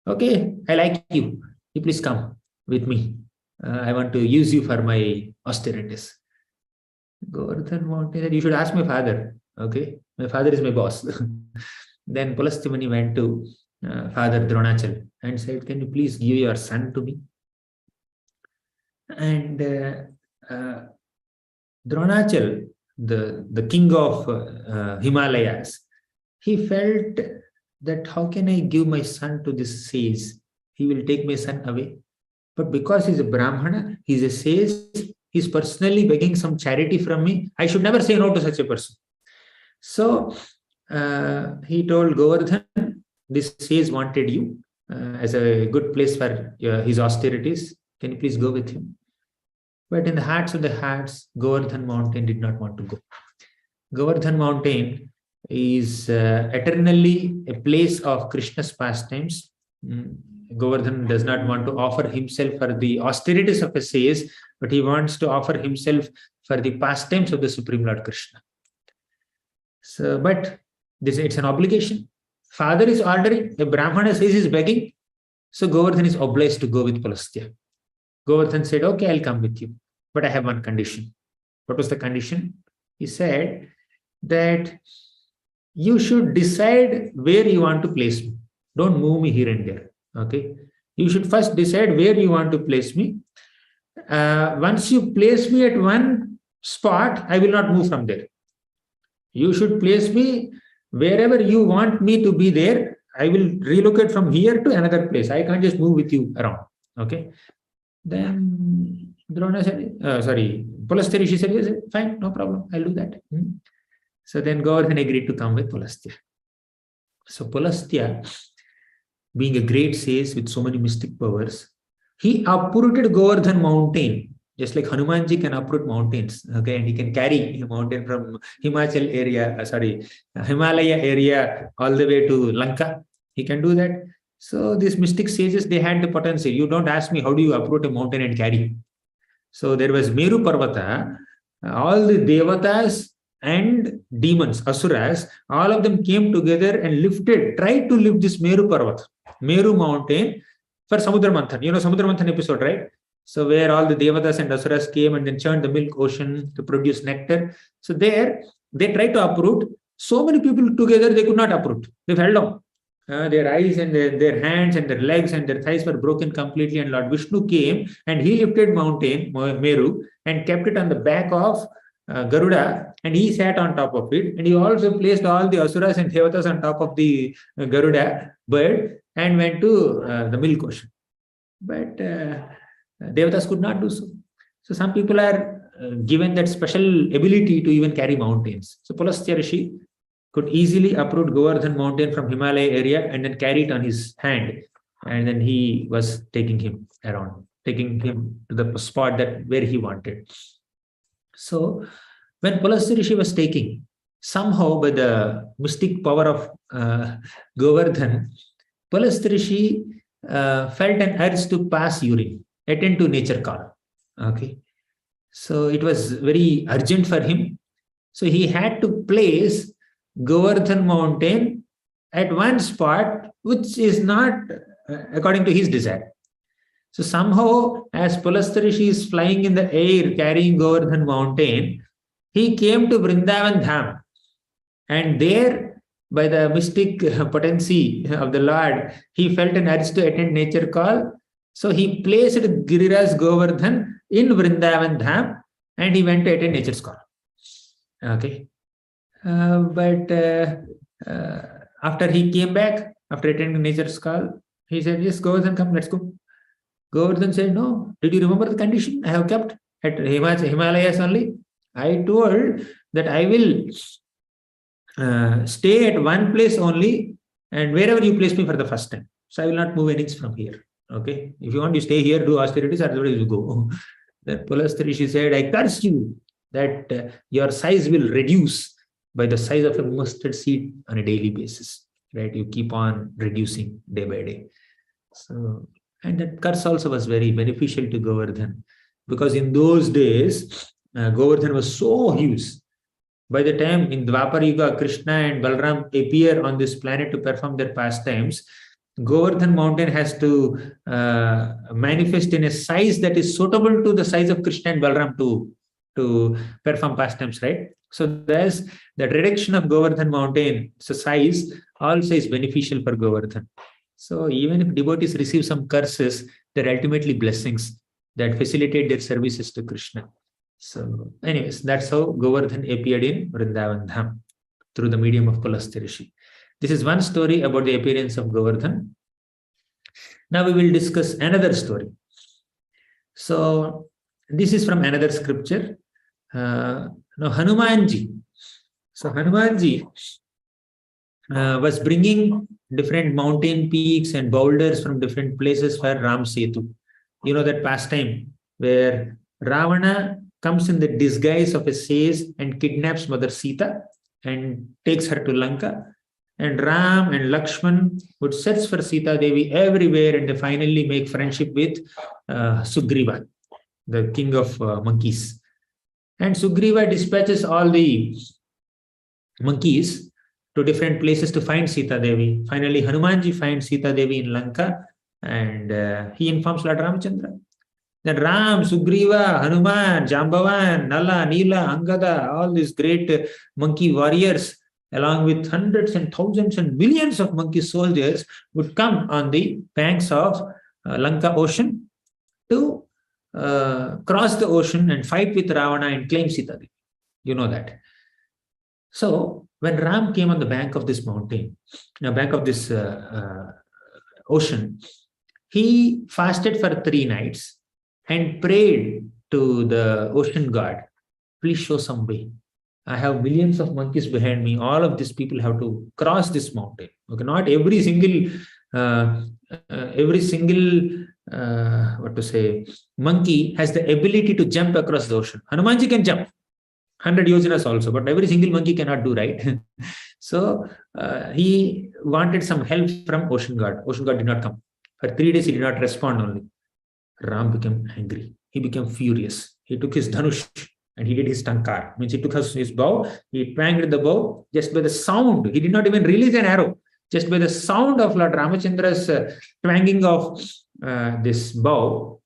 S1: Okay, I like you. You please come with me. I want to use you for my austerities. Govardhan mountain, you should ask my father. Okay, my father is my boss. Then Pulastya Muni went to Father Dronachal and said, can you please give your son to me? And Dronachal, the king of Himalayas, he felt that how can I give my son to this sage? He will take my son away. But because he's a Brahmana, he's a sage, he's personally begging some charity from me. I should never say no to such a person. So he told Govardhan, this sage wanted you as a good place for his austerities. Can you please go with him? But in the hearts of the hearts, Govardhan mountain did not want to go. Govardhan mountain is eternally a place of Krishna's pastimes. Govardhan does not want to offer himself for the austerities of a sage, but he wants to offer himself for the pastimes of the Supreme Lord Krishna. So, but it's an obligation. Father is ordering, a Brahmana sage is begging, so Govardhan is obliged to go with Pulastya. Govardhan said, okay, I'll come with you, but I have one condition. What was the condition? He said that you should decide where you want to place me. Don't move me here and there. Okay. You should first decide where you want to place me. Once you place me at one spot, I will not move from there. You should place me wherever you want me to be there. I will relocate from here to another place. I can't just move with you around. Okay. Then Drona said, Pulastya Rishi said, yes, fine, no problem. I'll do that. So then Govardhan agreed to come with Pulastya. So Pulastya, being a great sage with so many mystic powers, he uprooted Govardhan mountain, just like Hanumanji can uproot mountains. Okay, and he can carry a mountain from Himalaya area all the way to Lanka. He can do that. So these mystic sages, they had the potential. You don't ask me, how do you uproot a mountain and carry? So there was Meru Parvata, all the devatas and demons, asuras, all of them came together and tried to lift this Meru Parvata, Meru mountain for Samudra Manthan. You know Samudra Manthan episode, right? So where all the devatas and asuras came and then churned the milk ocean to produce nectar. So there, they tried to uproot. So many people together, they could not uproot. They fell down. their eyes and their hands and their legs and their thighs were broken completely, and Lord Vishnu came and he lifted mountain Meru and kept it on the back of Garuda, and he sat on top of it, and he also placed all the Asuras and Devatas on top of the Garuda bird and went to the milk ocean. But Devatas could not do so. So some people are given that special ability to even carry mountains. So Pulastya Rishi could easily uproot Govardhan mountain from Himalaya area and then carry it on his hand. And then he was taking him around, taking him to the spot that where he wanted. So when Pulastya Rishi was taking, somehow by the mystic power of Govardhan, Pulastya Rishi felt an urge to pass urine, attend to nature call. Okay. So it was very urgent for him. So he had to place Govardhan mountain at one spot which is not according to his desire. So somehow, as Pulastya Rishi is flying in the air carrying Govardhan mountain, he came to Vrindavan Dham, and there by the mystic potency of the Lord, he felt an urge to attend nature call. So he placed Giriraj Govardhan in Vrindavan Dham and he went to attend nature's call. Okay. But after he came back, after attending nature's call, he said, yes, Govardhan, come, let's go. Govardhan said, no, did you remember the condition I have kept at Himalayas only? I told that I will stay at one place only, and wherever you place me for the first time. So I will not move an inch from here. Okay. If you want to stay here, do austerities, otherwise you go. Then Pulastya Rishi said, I curse you that your size will reduce by the size of a mustard seed on a daily basis. Right? You keep on reducing day by day. So, and that curse also was very beneficial to Govardhan, because in those days, Govardhan was so huge. By the time in Dwapar Yuga, Krishna and Balram appear on this planet to perform their pastimes, Govardhan mountain has to manifest in a size that is suitable to the size of Krishna and Balram to perform pastimes, right? So there's the reduction of Govardhan mountain, so size also is beneficial for Govardhan. So even if devotees receive some curses, they're ultimately blessings that facilitate their services to Krishna. So anyways, that's how Govardhan appeared in Vrindavan Dham through the medium of Pulastya Rishi. This is one story about the appearance of Govardhan. Now we will discuss another story. So this is from another scripture. Now Hanumanji. So Hanumanji was bringing different mountain peaks and boulders from different places for Ram Setu. You know that pastime where Ravana comes in the disguise of a sage and kidnaps Mother Sita and takes her to Lanka. And Ram and Lakshman would search for Sita Devi everywhere, and they finally make friendship with Sugriva, the king of monkeys. And Sugriva dispatches all the monkeys to different places to find Sita Devi. Finally, Hanumanji finds Sita Devi in Lanka, and he informs Lord Ramachandra. Then Ram, Sugriva, Hanuman, Jambavan, Nala, Nila, Angada, all these great monkey warriors, along with hundreds and thousands and millions of monkey soldiers, would come on the banks of Lanka ocean to cross the ocean and fight with Ravana and claim Sita Devi. You know that. So when Ram came on the bank of this mountain, bank of this ocean, he fasted for 3 nights and prayed to the ocean god, please show some way. I have millions of monkeys behind me. All of these people have to cross this mountain. Okay, not every single monkey has the ability to jump across the ocean. Hanumanji can jump 100 yojanas also, but every single monkey cannot do, right? So he wanted some help from ocean god. Ocean god did not come. For 3 days he did not respond only. Ram became angry. He became furious. He took his dhanush and he did his tankar. Means he took his bow, he twanged the bow. Just by the sound, he did not even release an arrow. Just by the sound of Lord Ramachandra's twanging of this bow,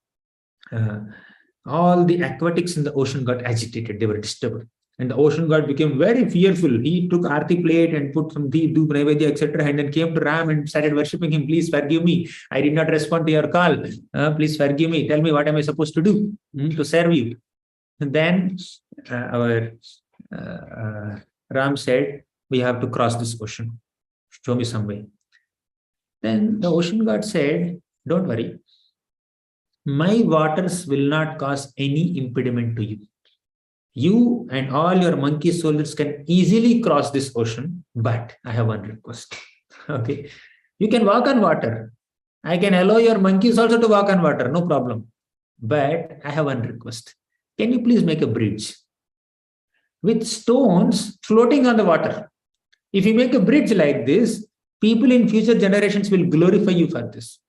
S1: all the aquatics in the ocean got agitated. They were disturbed. And the ocean god became very fearful. He took Aarti plate and put some tea, do Naivedya, etc. And then came to Ram and started worshipping him. Please forgive me. I did not respond to your call. Please forgive me. Tell me what am I supposed to do to serve you. And then our Ram said, we have to cross this ocean. Show me some way. Then the ocean god said, don't worry. My waters will not cause any impediment to you. You and all your monkey soldiers can easily cross this ocean, but I have one request. Okay. You can walk on water. I can allow your monkeys also to walk on water, no problem. But I have one request. Can you please make a bridge with stones floating on the water? If you make a bridge like this, people in future generations will glorify you for this.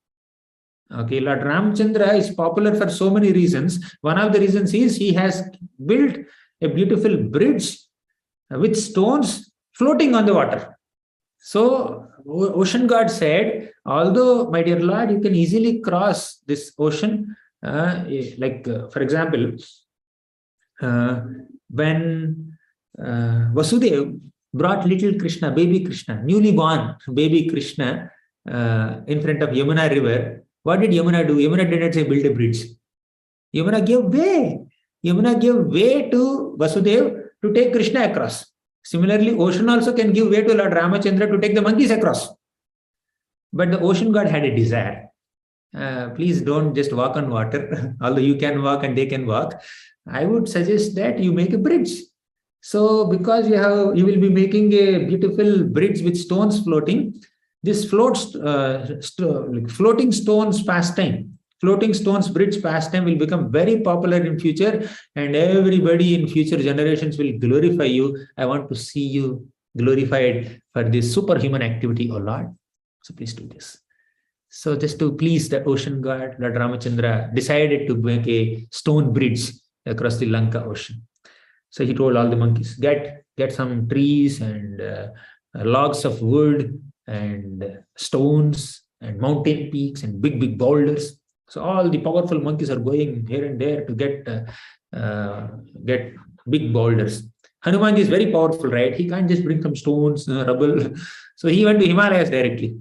S1: Okay, Lord Ramchandra is popular for so many reasons. One of the reasons is he has built a beautiful bridge with stones floating on the water. So, ocean god said, although, my dear Lord, you can easily cross this ocean, for example, when Vasudev brought little Krishna, baby Krishna, newly born baby Krishna in front of Yamuna river, what did Yamuna do? Yamuna did not say build a bridge. Yamuna gave way. Yamuna gave way to Vasudev to take Krishna across. Similarly, ocean also can give way to Lord Ramachandra to take the monkeys across. But the ocean god had a desire. Please don't just walk on water, although you can walk and they can walk. I would suggest that you make a bridge. So, because you will be making a beautiful bridge with stones floating, this floating stones pastime, floating stones bridge pastime will become very popular in future, and everybody in future generations will glorify you. I want to see you glorified for this superhuman activity, O Lord. So please do this. So just to please the ocean god, Lord Ramachandra decided to make a stone bridge across the Lanka ocean. So he told all the monkeys, get some trees and logs of wood and stones and mountain peaks and big boulders. So all the powerful monkeys are going here and there to get big boulders. Hanumanji is very powerful, right? He can't just bring some stones, rubble. So he went to Himalayas directly.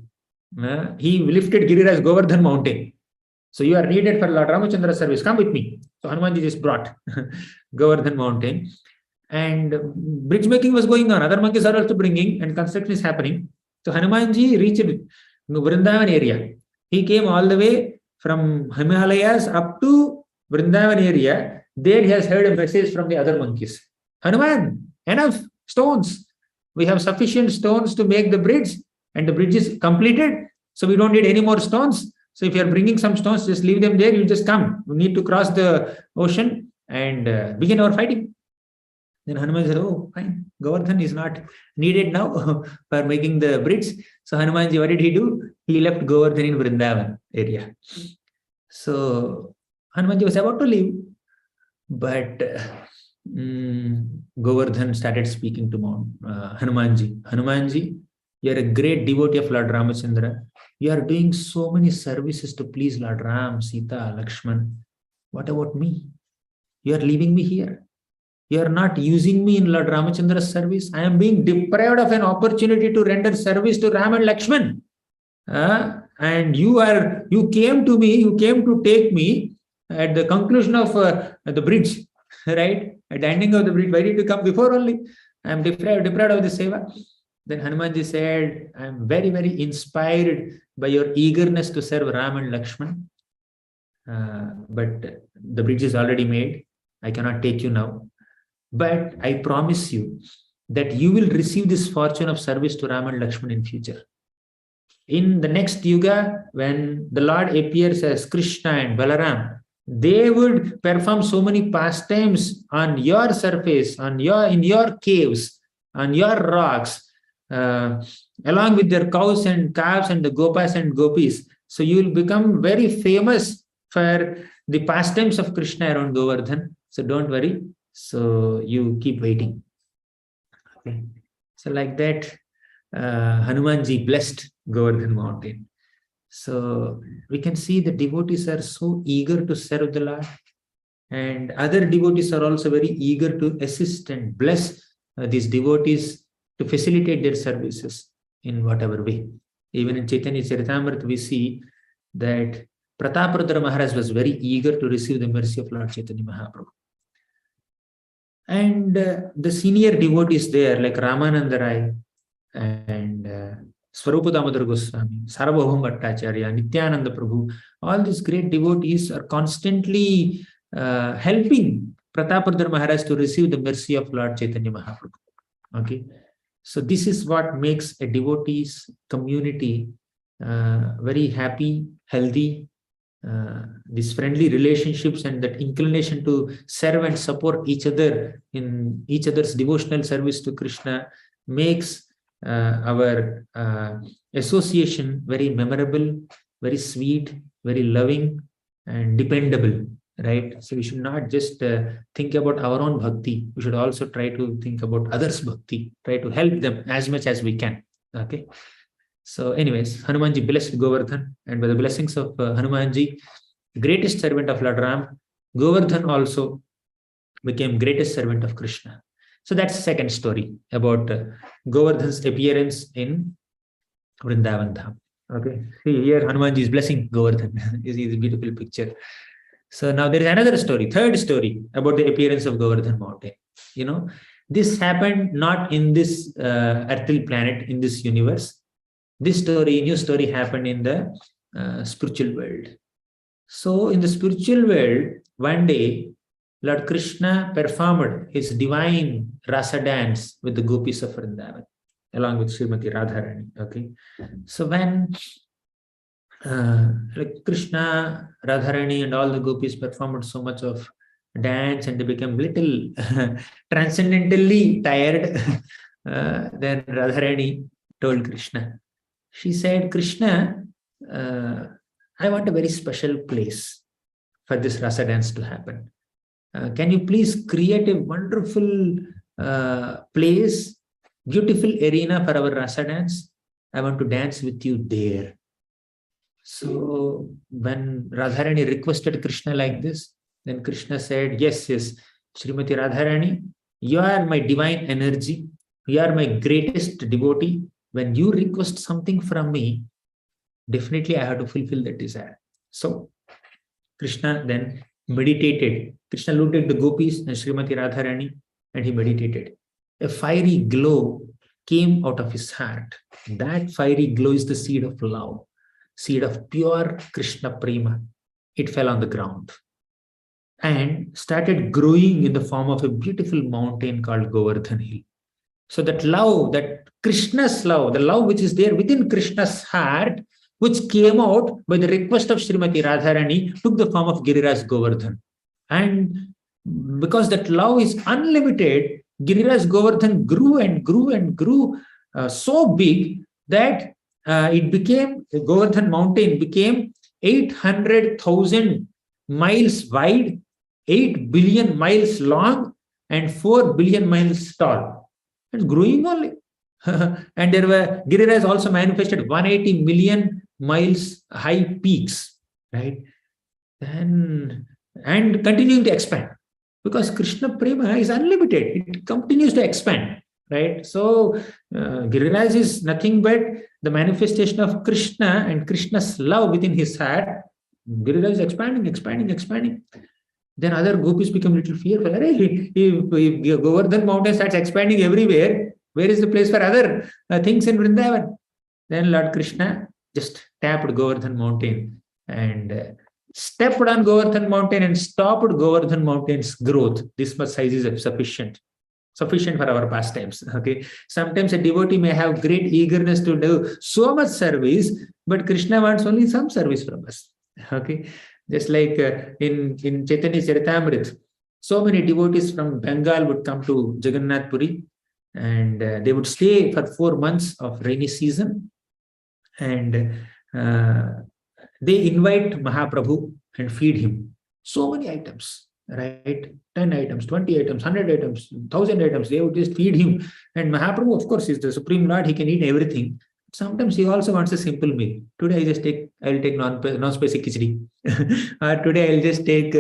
S1: He lifted Giriraj Govardhan mountain. So you are needed for Lord Ramachandra's service. Come with me. So Hanumanji just brought Govardhan mountain. And bridge making was going on. Other monkeys are also bringing, and construction is happening. So Hanumanji reached Vrindavan area. He came all the way from Himalayas up to Vrindavan area. There he has heard a message from the other monkeys. Hanuman, enough stones. We have sufficient stones to make the bridge, and the bridge is completed. So we don't need any more stones. So if you are bringing some stones, just leave them there. You just come. We need to cross the ocean and begin our fighting. Then Hanuman said, oh, fine. Govardhan is not needed now for making the bridge. So Hanumanji, what did he do? He left Govardhan in Vrindavan area. So Hanumanji was about to leave. But Govardhan started speaking to Hanumanji. Hanumanji, you are a great devotee of Lord Ramachandra. You are doing so many services to please Lord Ram, Sita, Lakshman. What about me? You are leaving me here. You are not using me in Lord Ramachandra's service. I am being deprived of an opportunity to render service to Ram and Lakshman. And you came to me, you came to take me at the conclusion of the bridge, right? At the ending of the bridge, why did you come before only? I am deprived of the seva. Then Hanumanji said, I am very, very inspired by your eagerness to serve Ram and Lakshman. But the bridge is already made. I cannot take you now. But I promise you that you will receive this fortune of service to Ram and Lakshman in future. In the next yuga, when the Lord appears as Krishna and Balaram, they would perform so many pastimes on your surface, in your caves, on your rocks, along with their cows and calves and the gopas and gopis. So you will become very famous for the pastimes of Krishna around Govardhan. So don't worry. So you keep waiting. Okay. So like that, Hanumanji blessed Govardhan mountain. So we can see the devotees are so eager to serve the Lord. And other devotees are also very eager to assist and bless these devotees to facilitate their services in whatever way. Even in Chaitanya Charitamrita, we see that Prataparudra Maharaj was very eager to receive the mercy of Lord Chaitanya Mahaprabhu. And the senior devotees there, like Ramananda Rai and Swarupa Damodar Goswami, Sarabhaham Bhattacharya, Nityananda Prabhu, all these great devotees are constantly helping Prataparudra Maharaj to receive the mercy of Lord Chaitanya Mahaprabhu. Okay, so this is what makes a devotees community very happy, healthy. These friendly relationships and that inclination to serve and support each other in each other's devotional service to Krishna makes our association very memorable, very sweet, very loving and dependable, right? So we should not just think about our own bhakti. We should also try to think about others' bhakti, try to help them as much as we can. Okay. So anyways, Hanumanji blessed Govardhan, and by the blessings of Hanumanji, greatest servant of Lord Ram, Govardhan also became greatest servant of Krishna. So that's the second story about Govardhan's appearance in Vrindavan Dham. Okay, see here Hanumanji is blessing Govardhan. You see this beautiful picture. So now there is another story, third story about the appearance of Govardhan mountain. You know, this happened not in this earthly planet, in this universe. This story, new story, happened in the spiritual world. So in the spiritual world, one day, Lord Krishna performed his divine rasa dance with the gopis of Vrindavan, along with Srimati Radharani. Okay, so when like Krishna, Radharani, and all the gopis performed so much of dance and they became little transcendentally tired, then Radharani told Krishna. She said, Krishna, I want a very special place for this rasa dance to happen. Can you please create a wonderful place, beautiful arena for our rasa dance? I want to dance with you there. So when Radharani requested Krishna like this, then Krishna said, yes, Srimati Radharani, you are my divine energy. You are my greatest devotee. When you request something from me, definitely I have to fulfill that desire. So Krishna then meditated. Krishna looked at the gopis and Srimati Radharani and he meditated. A fiery glow came out of his heart. That fiery glow is the seed of love, seed of pure Krishna prema. It fell on the ground and started growing in the form of a beautiful mountain called Govardhan Hill. So that love, that Krishna's love, the love which is there within Krishna's heart, which came out by the request of Srimati Radharani, took the form of Giriraj Govardhan. And because that love is unlimited, Giriraj Govardhan grew and grew and grew so big that it became, the Govardhan mountain became 800,000 miles wide, 8 billion miles long, and 4 billion miles tall. It's growing only. And there were, Giriraj also manifested 180 million miles high peaks, right? And continuing to expand. Because Krishna Prema is unlimited. It continues to expand, right? So Giriraj is nothing but the manifestation of Krishna and Krishna's love within his heart. Giriraj is expanding. Then other gopis become a little fearful. If Govardhan mountain starts expanding everywhere, where is the place for other things in Vrindavan? Then Lord Krishna just tapped Govardhan mountain and stepped on Govardhan mountain and stopped Govardhan mountain's growth. This much size is sufficient for our pastimes. Okay, sometimes a devotee may have great eagerness to do so much service, but Krishna wants only some service from us. Okay, just like in Chaitanya Charitamrita, so many devotees from Bengal would come to Jagannath Puri and they would stay for 4 months of rainy season, and they invite Mahaprabhu and feed him so many items, right? 10 items, 20 items, 100 items, 1000 items. They would just feed him. And Mahaprabhu, of course, is the Supreme Lord. He can eat everything. Sometimes he also wants a simple meal. Today I'll take non-spicy khichdi. Or today I'll just take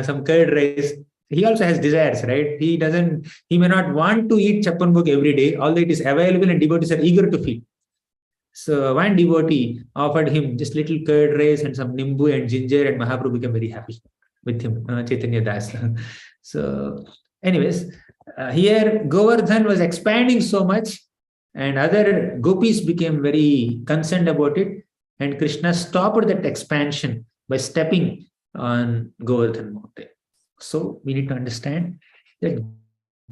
S1: some curd rice. He also has desires, right? He may not want to eat chappan bhog every day, although it is available and devotees are eager to feed. So one devotee offered him just little curd rice and some nimbu and ginger, and Mahaprabhu became very happy with him, Chaitanya Das. So anyways, here Govardhan was expanding so much, and other gopis became very concerned about it, and Krishna stopped that expansion by stepping on Govardhan mountain. So we need to understand that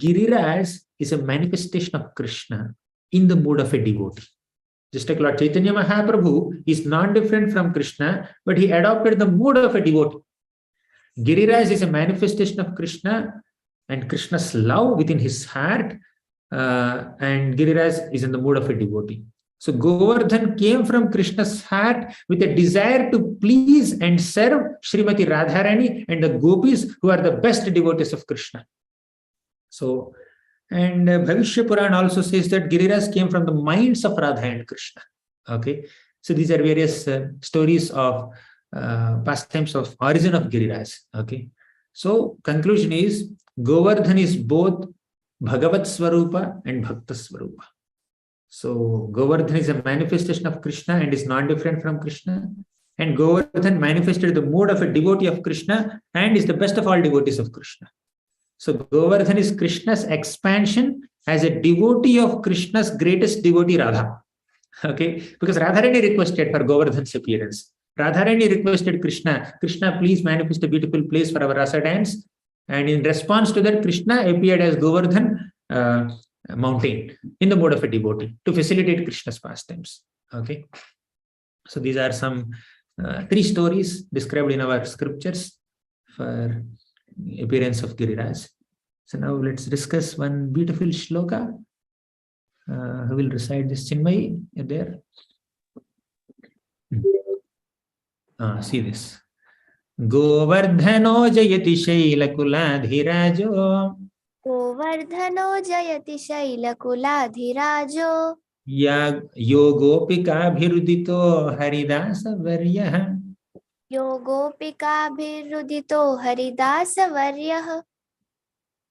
S1: Giriraj is a manifestation of Krishna in the mood of a devotee. Just like Lord Chaitanya Mahaprabhu is non-different from Krishna, but he adopted the mood of a devotee. Giriraj is a manifestation of Krishna and Krishna's love within his heart, and Giriraj is in the mood of a devotee. So Govardhan came from Krishna's heart with a desire to please and serve Srimati Radharani and the gopis, who are the best devotees of Krishna. So, and Bhavishya Puran also says that Giriraj came from the minds of Radha and Krishna. Okay, so these are various stories of pastimes of origin of Giriraj. Okay, so conclusion is Govardhan is both Bhagavat Swarupa and Bhakta Swarupa. So Govardhan is a manifestation of Krishna and is non-different from Krishna. And Govardhan manifested the mood of a devotee of Krishna and is the best of all devotees of Krishna. So Govardhan is Krishna's expansion as a devotee of Krishna's greatest devotee, Radha. Okay, because Radharani requested for Govardhan's appearance. Radharani requested Krishna, Krishna, please manifest a beautiful place for our rasa dance. And in response to that, Krishna appeared as Govardhan mountain in the mode of a devotee to facilitate Krishna's pastimes. Okay, so these are some 3 stories described in our scriptures for appearance of Giriraj. So now let's discuss one beautiful shloka. Who will recite this? Chinmay, you're there? See this. Govardhano jayati shailakuladhirajo.
S3: Govardhano jayati shailakuladhirajo.
S1: Yogopikabhirudito haridasa varyah.
S3: Yogopikabhirudito haridasa varyah.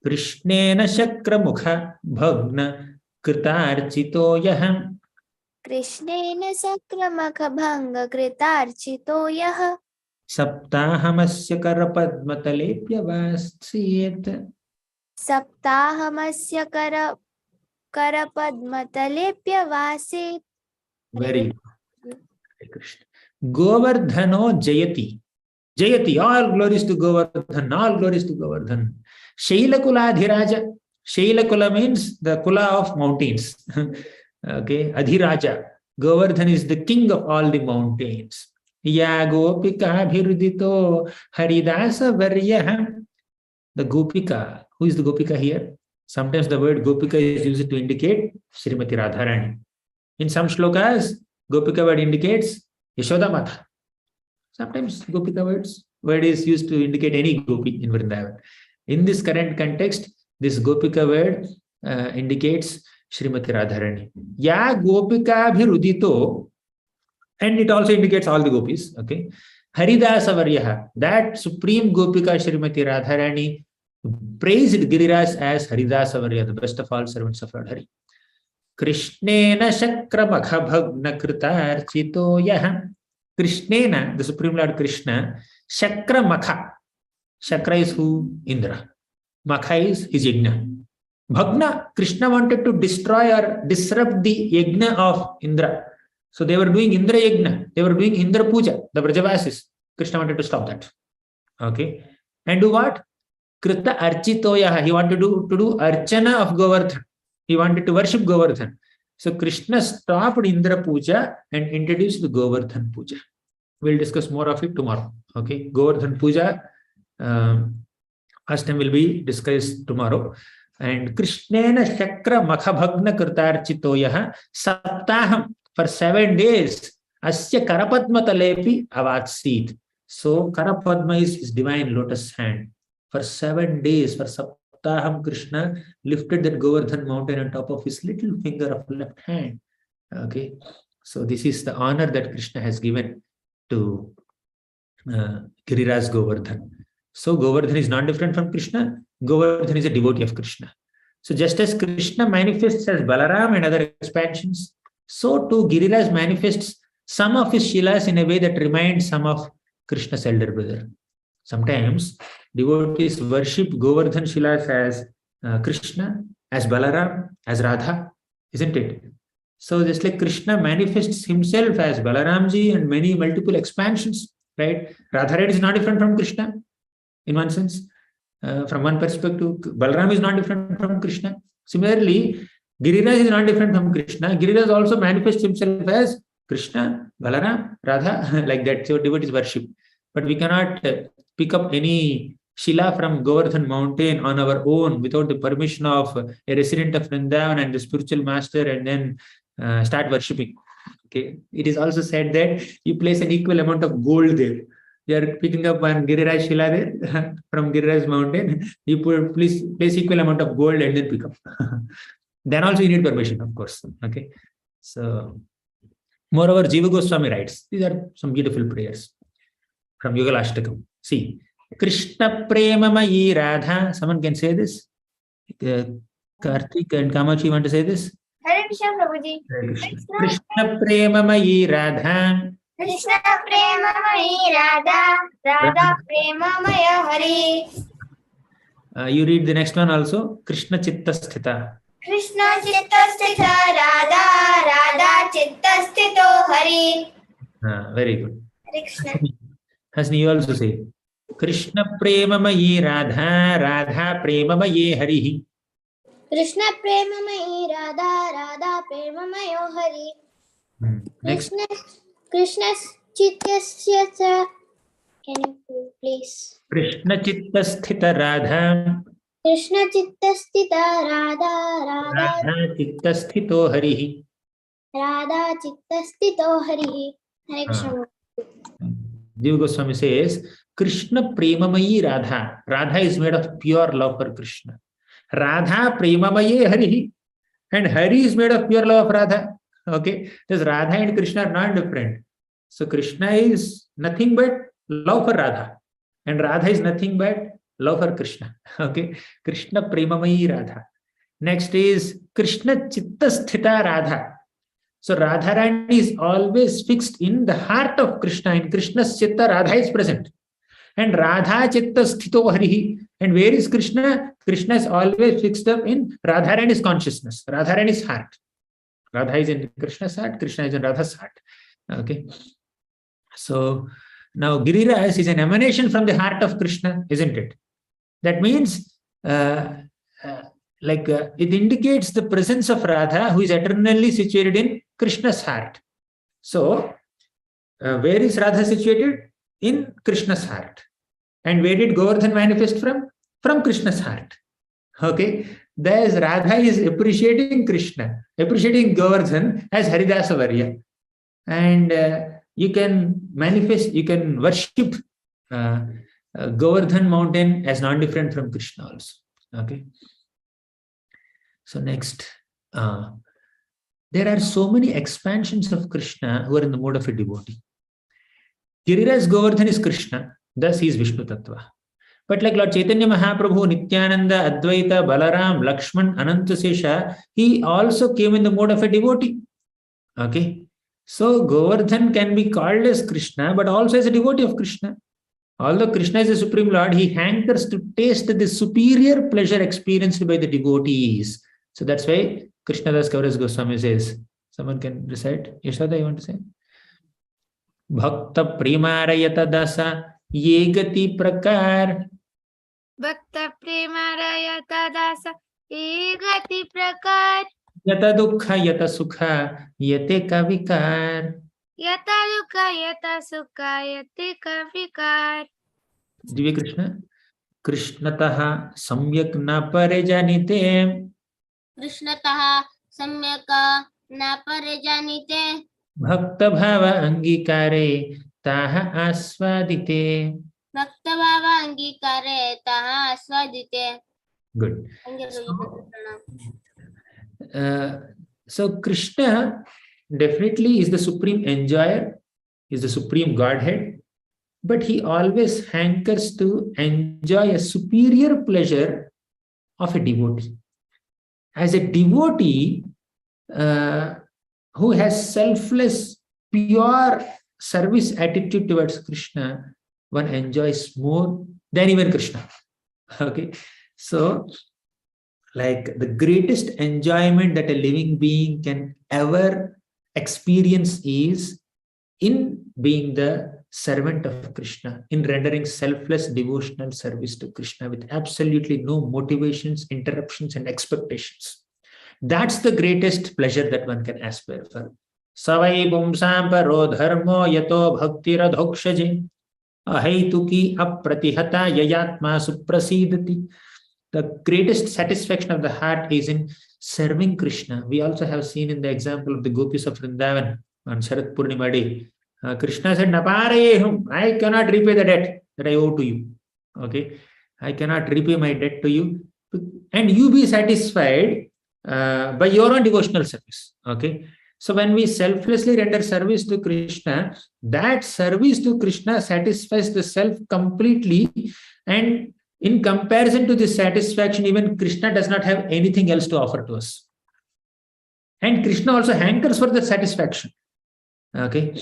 S1: Krishnena shakramukha bhagna kritarchito yah.
S3: Krishnena sakramukha bhanga kritarchito yah.
S1: Saptahamasya karapadmatalepya vasyet.
S3: Saptahamasya karapadmatalepya vasit.
S1: Very good. Hare Krishna. Govardhano jayati. Jayati, all glories to Govardhan, all glories to Govardhan. Shailakula Adhiraja. Shailakula means the kula of mountains. Okay, Adhiraja. Govardhan is the king of all the mountains. Ya Gopika Bhirudito Haridasa Varyah. The Gopika. Who is the Gopika here? Sometimes the word Gopika is used to indicate Srimati Radharani. In some shlokas, Gopika word indicates Yashoda Mata. Sometimes Gopika word is used to indicate any Gopi in Vrindavan. In this current context, this Gopika word indicates Srimati Radharani. Ya Gopika Bhirudito, and it also indicates all the gopis. Okay, Haridasa Varyaha, that supreme Gopika Srimati Radharani praised Giriraj as Haridasa Varya, the best of all servants of Lord Hari. Krishnena Shakramakha Bhagna Kritarchito Yah. Krishnena, the Supreme Lord Krishna, Shakramakha. Shakra is who? Indra. Makha is his yajna. Bhagna, Krishna wanted to destroy or disrupt the yajna of Indra. So they were doing Indra yajna. They were doing Indra Puja, the Vrajavasis. Krishna wanted to stop that. Okay. And do what? Krita Architoya. He wanted to do Archana of Govardhan. He wanted to worship Govardhan. So Krishna stopped Indra Puja and introduced the Govardhan Puja. We'll discuss more of it tomorrow. Okay. Govardhan Puja, first time will be discussed tomorrow. And Krishnena Shakra Makha Bhagna Kritarchitoya Saptaham, for 7 days. Asya Karapadma Talepi Avatsit. So Karapadma is his divine lotus hand. For 7 days, for Saptaham, Krishna lifted that Govardhan mountain on top of his little finger of left hand. Okay, so this is the honor that Krishna has given to Giriraj Govardhan. So Govardhan is not different from Krishna. Govardhan is a devotee of Krishna. So just as Krishna manifests as Balaram and other expansions, so too Giriraj manifests some of his Shilas in a way that reminds some of Krishna's elder brother. Sometimes devotees worship Govardhan Shilas as Krishna, as Balaram, as Radha, isn't it? So just like Krishna manifests himself as Balaramji and many multiple expansions, right? Radharani is not different from Krishna in one sense. From one perspective, Balaram is not different from Krishna. Similarly, Giriraj is not different from Krishna. Giriraj also manifests himself as Krishna, Balaram, Radha, like that. So devotees worship. But we cannot pick up any Shila from Govardhan mountain on our own without the permission of a resident of Vrindavan and the spiritual master, and then start worshipping. Okay. It is also said that you place an equal amount of gold there. You are picking up one Giriraj Shila there from Giriraj mountain. You place equal amount of gold and then pick up. Then also you need permission, of course. Okay. So, moreover, Jiva Goswami writes, these are some beautiful prayers from Yugalashtakam. See, Krishna Premamayi Radha. Someone can say this? Kartik and Kamachi want to say this?
S2: Hare Krishna, Prabhuji.
S1: Krishna Premamayi Radha.
S2: Krishna Premamayi Radha, Radha Premamaya Hari.
S1: You read the next one also. Krishna Chitta Sthita.
S2: Krishna Chitta Sthita Radha, Radha Chitta Sthito Hari.
S1: Very good.
S2: Hare Krishna.
S1: Hasni, you also say. Krishna Premamayi Radha, Radha Premamaye Harihi.
S3: Krishna Premamayi Radha, Radha Premamayo Hari.
S1: Next.
S3: Krishna's Chittasya. Can you please?
S1: Krishna Chitta Sthita Radha,
S3: Krishna Chittasthita Radha, Radha
S1: Radha Chitta Sthito Harihi.
S3: Radha Chittasthito Harihi. Hare Krishna.
S1: Jiva Goswami says, Krishna Premamayi Radha. Radha is made of pure love for Krishna. Radha Premamaye Harihi. And Hari is made of pure love of Radha. Okay, because Radha and Krishna are not different. So Krishna is nothing but love for Radha, and Radha is nothing but love for Krishna. Okay, Krishna Premamayi Radha. Next is Krishna Chitta Sthita Radha. So Radharani is always fixed in the heart of Krishna. In Krishna's Chitta, Radha is present. And Radha Chitta Sthito Harihi. And where is Krishna? Krishna is always fixed up in Radharani's consciousness, Radharani's heart. Radha is in Krishna's heart, Krishna is in Radha's heart. Okay. So now Giriraj is an emanation from the heart of Krishna, isn't it? That means it indicates the presence of Radha, who is eternally situated in Krishna's heart. So where is Radha situated? In Krishna's heart. And where did Govardhan manifest from? From Krishna's heart. Okay. Thus Radha is appreciating Krishna, appreciating Govardhan as Haridasa Varya. And you can manifest, you can worship Govardhan mountain as non-different from Krishna also. Okay. So next, there are so many expansions of Krishna who are in the mode of a devotee. Giriraj Govardhan is Krishna, thus he is Vishnu Tattva. But like Lord Chaitanya Mahaprabhu, Nityananda, Advaita, Balaram, Lakshman, Anantasesha, he also came in the mode of a devotee. Okay. So Govardhan can be called as Krishna, but also as a devotee of Krishna. Although Krishna is the Supreme Lord, he hankers to taste the superior pleasure experienced by the devotees. So that's why Krishnadas Kaviraj Goswami says, someone can recite? Yashoda, you want to say? Bhakta Primarayata Dasa Yegati Prakar.
S4: Bhakta Primarayata Dasa Yegati Prakar.
S1: Yata Dukha Yata Sukha Yate Kavikar.
S4: Yata Dukha Yata Sukha Yate Kavikar.
S1: Divya Krishna. Krishnataha Samyak Na Parejanite.
S3: Krishnataha Samyaka Na Parejanite.
S1: Bhakta Bhava Angikare Taha Aswadite.
S3: Bhakta Bhava Angikare Taha Aswadite.
S1: Good. So Krishna definitely is the supreme enjoyer, is the supreme Godhead, but he always hankers to enjoy a superior pleasure of a devotee. As a devotee who has selfless, pure service attitude towards Krishna, one enjoys more than even Krishna. Okay, so like the greatest enjoyment that a living being can ever experience is in being the servant of Krishna, in rendering selfless devotional service to Krishna with absolutely no motivations, interruptions, and expectations. That's the greatest pleasure that one can aspire for. Savai bumsam paro dharmo yato bhaktira dhokshaje ahaituki apratihata yayatma suprasidati. The greatest satisfaction of the heart is in serving Krishna. We also have seen in the example of the Gopis of Vrindavan on Sarad Purnima day. Krishna said, Naparayehum, I cannot repay the debt that I owe to you. Okay, I cannot repay my debt to you. And you be satisfied by your own devotional service. Okay, so when we selflessly render service to Krishna, that service to Krishna satisfies the self completely, and in comparison to this satisfaction, even Krishna does not have anything else to offer to us. And Krishna also hankers for the satisfaction. Okay,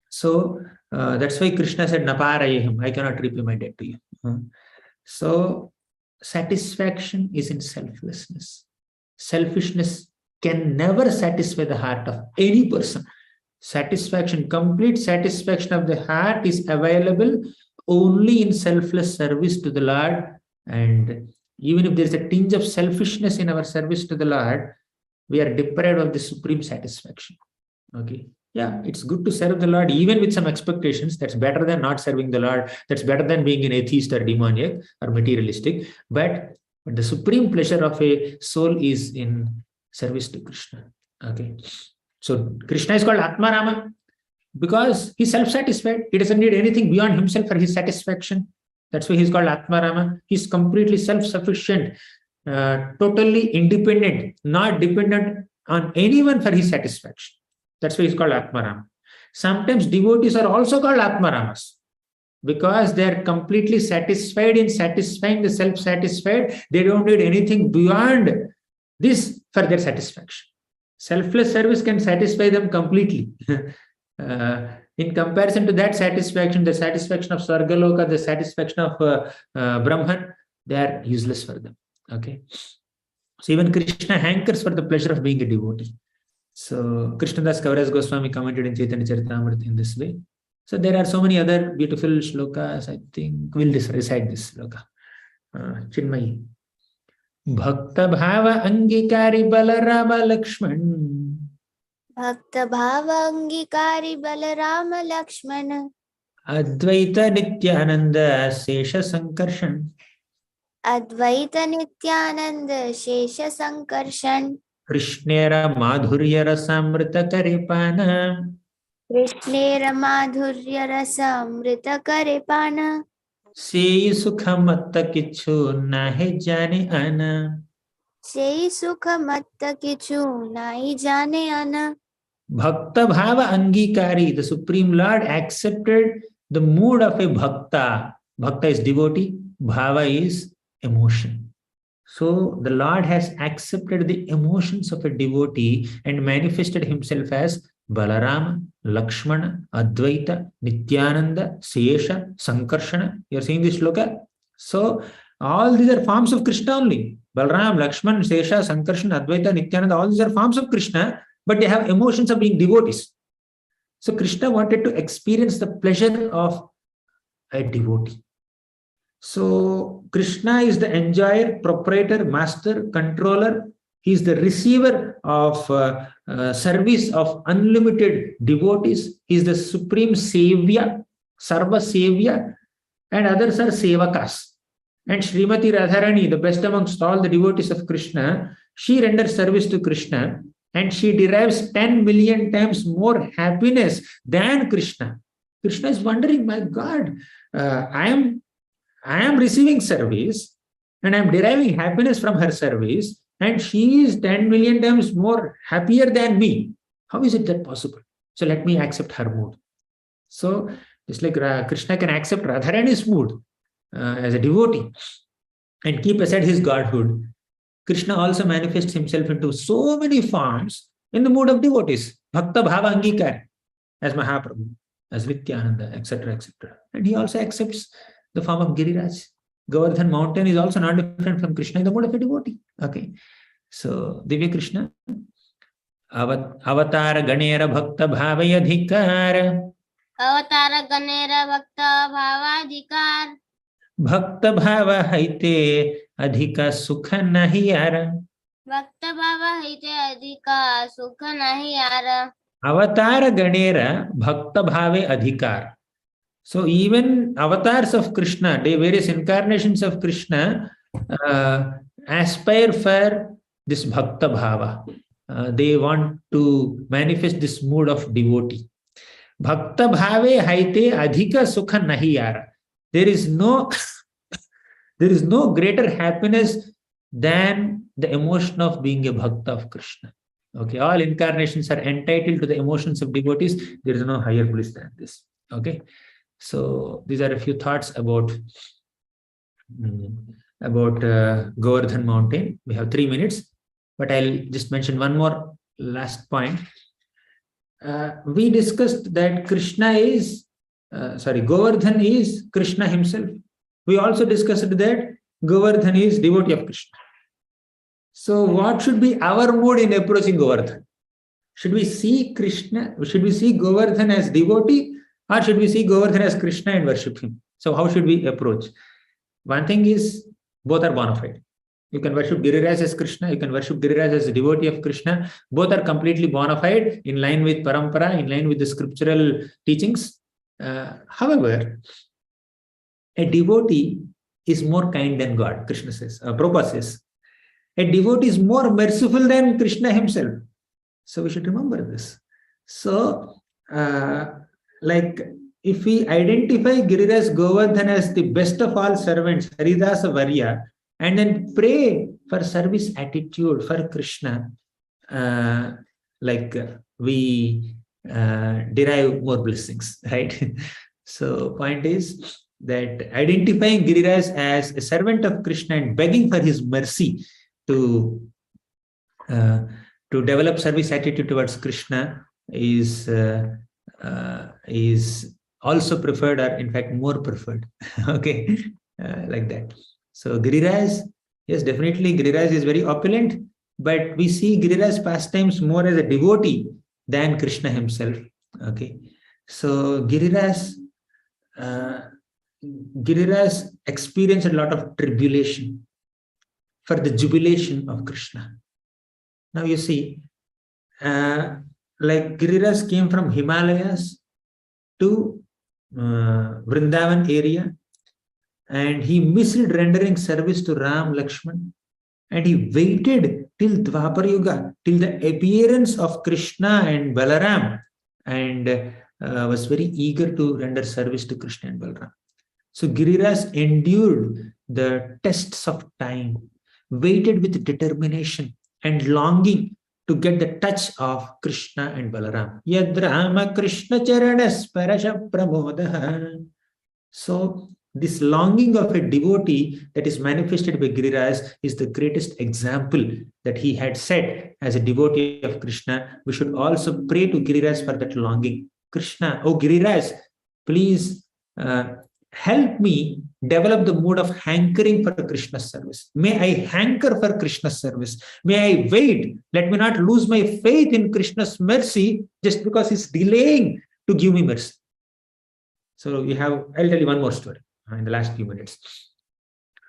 S1: so that's why Krishna said, Naparayeham, I cannot repay my debt to you. So satisfaction is in selflessness. Selfishness can never satisfy the heart of any person. Satisfaction, complete satisfaction of the heart is available only in selfless service to the Lord. And even if there is a tinge of selfishness in our service to the Lord, we are deprived of the supreme satisfaction. Okay, yeah, it's good to serve the Lord even with some expectations. That's better than not serving the Lord. That's better than being an atheist or demoniac or materialistic. But the supreme pleasure of a soul is in service to Krishna. Okay, so Krishna is called Atmarama because he's self-satisfied. He doesn't need anything beyond himself for his satisfaction. That's why he's called Atmarama. He's completely self-sufficient, totally independent, not dependent on anyone for his satisfaction. That's why he's called Atmarama. Sometimes devotees are also called Atmaramas because they're completely satisfied in satisfying the self-satisfied. They don't need anything beyond this for their satisfaction. Selfless service can satisfy them completely. In comparison to that satisfaction, the satisfaction of Sargaloka, the satisfaction of Brahman, they are useless for them. Okay, so even Krishna hankers for the pleasure of being a devotee. So Krishnadas Kaviraj Goswami commented in Chaitanya Charitamrita in this way. So there are so many other beautiful shlokas. I think we'll recite this shloka. Chinmayi. Bhakta Bhava Angikari Balarama Lakshman.
S3: Bhakta Bhava Angikari Balarama Lakshmana.
S1: Advaita Nityananda Sesha Sankarshan.
S3: Advaita Nityananda Shesha Sankarshan.
S1: Krishnera Madhurya Rasamrita Karipana.
S3: Krishnera Madhurya Rasamrita Karipana.
S1: Sei Sukhamatta Kichu Nahe Jane Ana.
S3: Sei Sukhamatta Kichu Nahi Jane Ana.
S1: Bhakta Bhava Angikari, the Supreme Lord accepted the mood of a Bhakta. Bhakta is devotee, Bhava is emotion. So the Lord has accepted the emotions of a devotee and manifested himself as Balarama, Lakshmana, Advaita, Nityananda, Sesha, Sankarshana. You are seeing this shloka? So all these are forms of Krishna only. Balaram, Lakshman, Sesha, Sankarshana, Advaita, Nityananda, all these are forms of Krishna, but they have emotions of being devotees. So Krishna wanted to experience the pleasure of a devotee. So Krishna is the enjoyer, proprietor, master, controller. He is the receiver of service of unlimited devotees. He is the supreme savior, Sarva Savior, and others are Sevakas. And Srimati Radharani, the best amongst all the devotees of Krishna, she renders service to Krishna and she derives 10 million times more happiness than Krishna. Krishna is wondering, my God, I am receiving service and I am deriving happiness from her service, and she is 10 million times more happier than me. How is it that possible? So let me accept her mood. So just like Krishna can accept Radharani's mood as a devotee and keep aside his godhood, Krishna also manifests himself into so many forms in the mood of devotees. Bhakta Bhava Angikar, as Mahaprabhu, as Nityananda, etc., etc. And he also accepts the form of Giriraj. Govardhan mountain is also not different from Krishna in the mood of a devotee. Okay. So, Divya Krishna, Avatar Ganera Bhakta Bhavayadhikar.
S2: Avatar Ganera Bhakta Bhavadhikar.
S1: Bhakta Bhava Haite Adhika Sukha Nahiyara.
S2: Bhakta Bhava Haite Adhika Sukha Nahiyara.
S1: Avatar Ganera Bhakta Bhave Adhikar. So even avatars of Krishna, the various incarnations of Krishna, aspire for this Bhakta Bhava. They want to manifest this mood of devotee. Bhakta Bhave Haite Adhika Sukha Nahiyara. There is no greater happiness than the emotion of being a Bhakta of Krishna. Okay, all incarnations are entitled to the emotions of devotees. There is no higher bliss than this. Okay, so these are a few thoughts about Govardhan mountain. We have 3 minutes, but I'll just mention one more last point. We discussed that Govardhan is Krishna himself. We also discussed that Govardhan is devotee of Krishna. So what should be our mood in approaching Govardhan? Should we see Govardhan as devotee, or should we see Govardhan as Krishna and worship him? So how should we approach? One thing is, both are bona fide. You can worship Giriraj as Krishna, you can worship Giriraj as a devotee of Krishna. Both are completely bona fide, in line with parampara, in line with the scriptural teachings. However, a devotee is more kind than God, Krishna says, Prabhupada says. A devotee is more merciful than Krishna himself. So we should remember this. So, if we identify Giriraj Govardhan as the best of all servants, Haridasa Varya, and then pray for service attitude for Krishna, we derive more blessings, right? So point is that identifying Giriraj as a servant of Krishna and begging for his mercy to develop service attitude towards Krishna is also preferred, or in fact more preferred. Okay, like that. So Giriraj, yes, definitely Giriraj is very opulent, but we see Giriraj's pastimes more as a devotee than Krishna himself. Okay, so Giriraj experienced a lot of tribulation for the jubilation of Krishna. Now you see, Giriraj came from Himalayas to Vrindavan area, and he missed rendering service to Ram Lakshman, and he waited till Dwapar Yuga, till the appearance of Krishna and Balaram, and was very eager to render service to Krishna and Balaram. So Giriraj endured the tests of time, waited with determination and longing to get the touch of Krishna and Balaram. Yad Rama Krishna Charanas Parasha Pramodaha. So this longing of a devotee that is manifested by Giriraj is the greatest example that he had set as a devotee of Krishna. We should also pray to Giriraj for that longing. Krishna, oh Giriraj, please help me develop the mood of hankering for Krishna's service. May I hanker for Krishna's service. May I wait. Let me not lose my faith in Krishna's mercy just because he's delaying to give me mercy. So I'll tell you one more story in the last few minutes.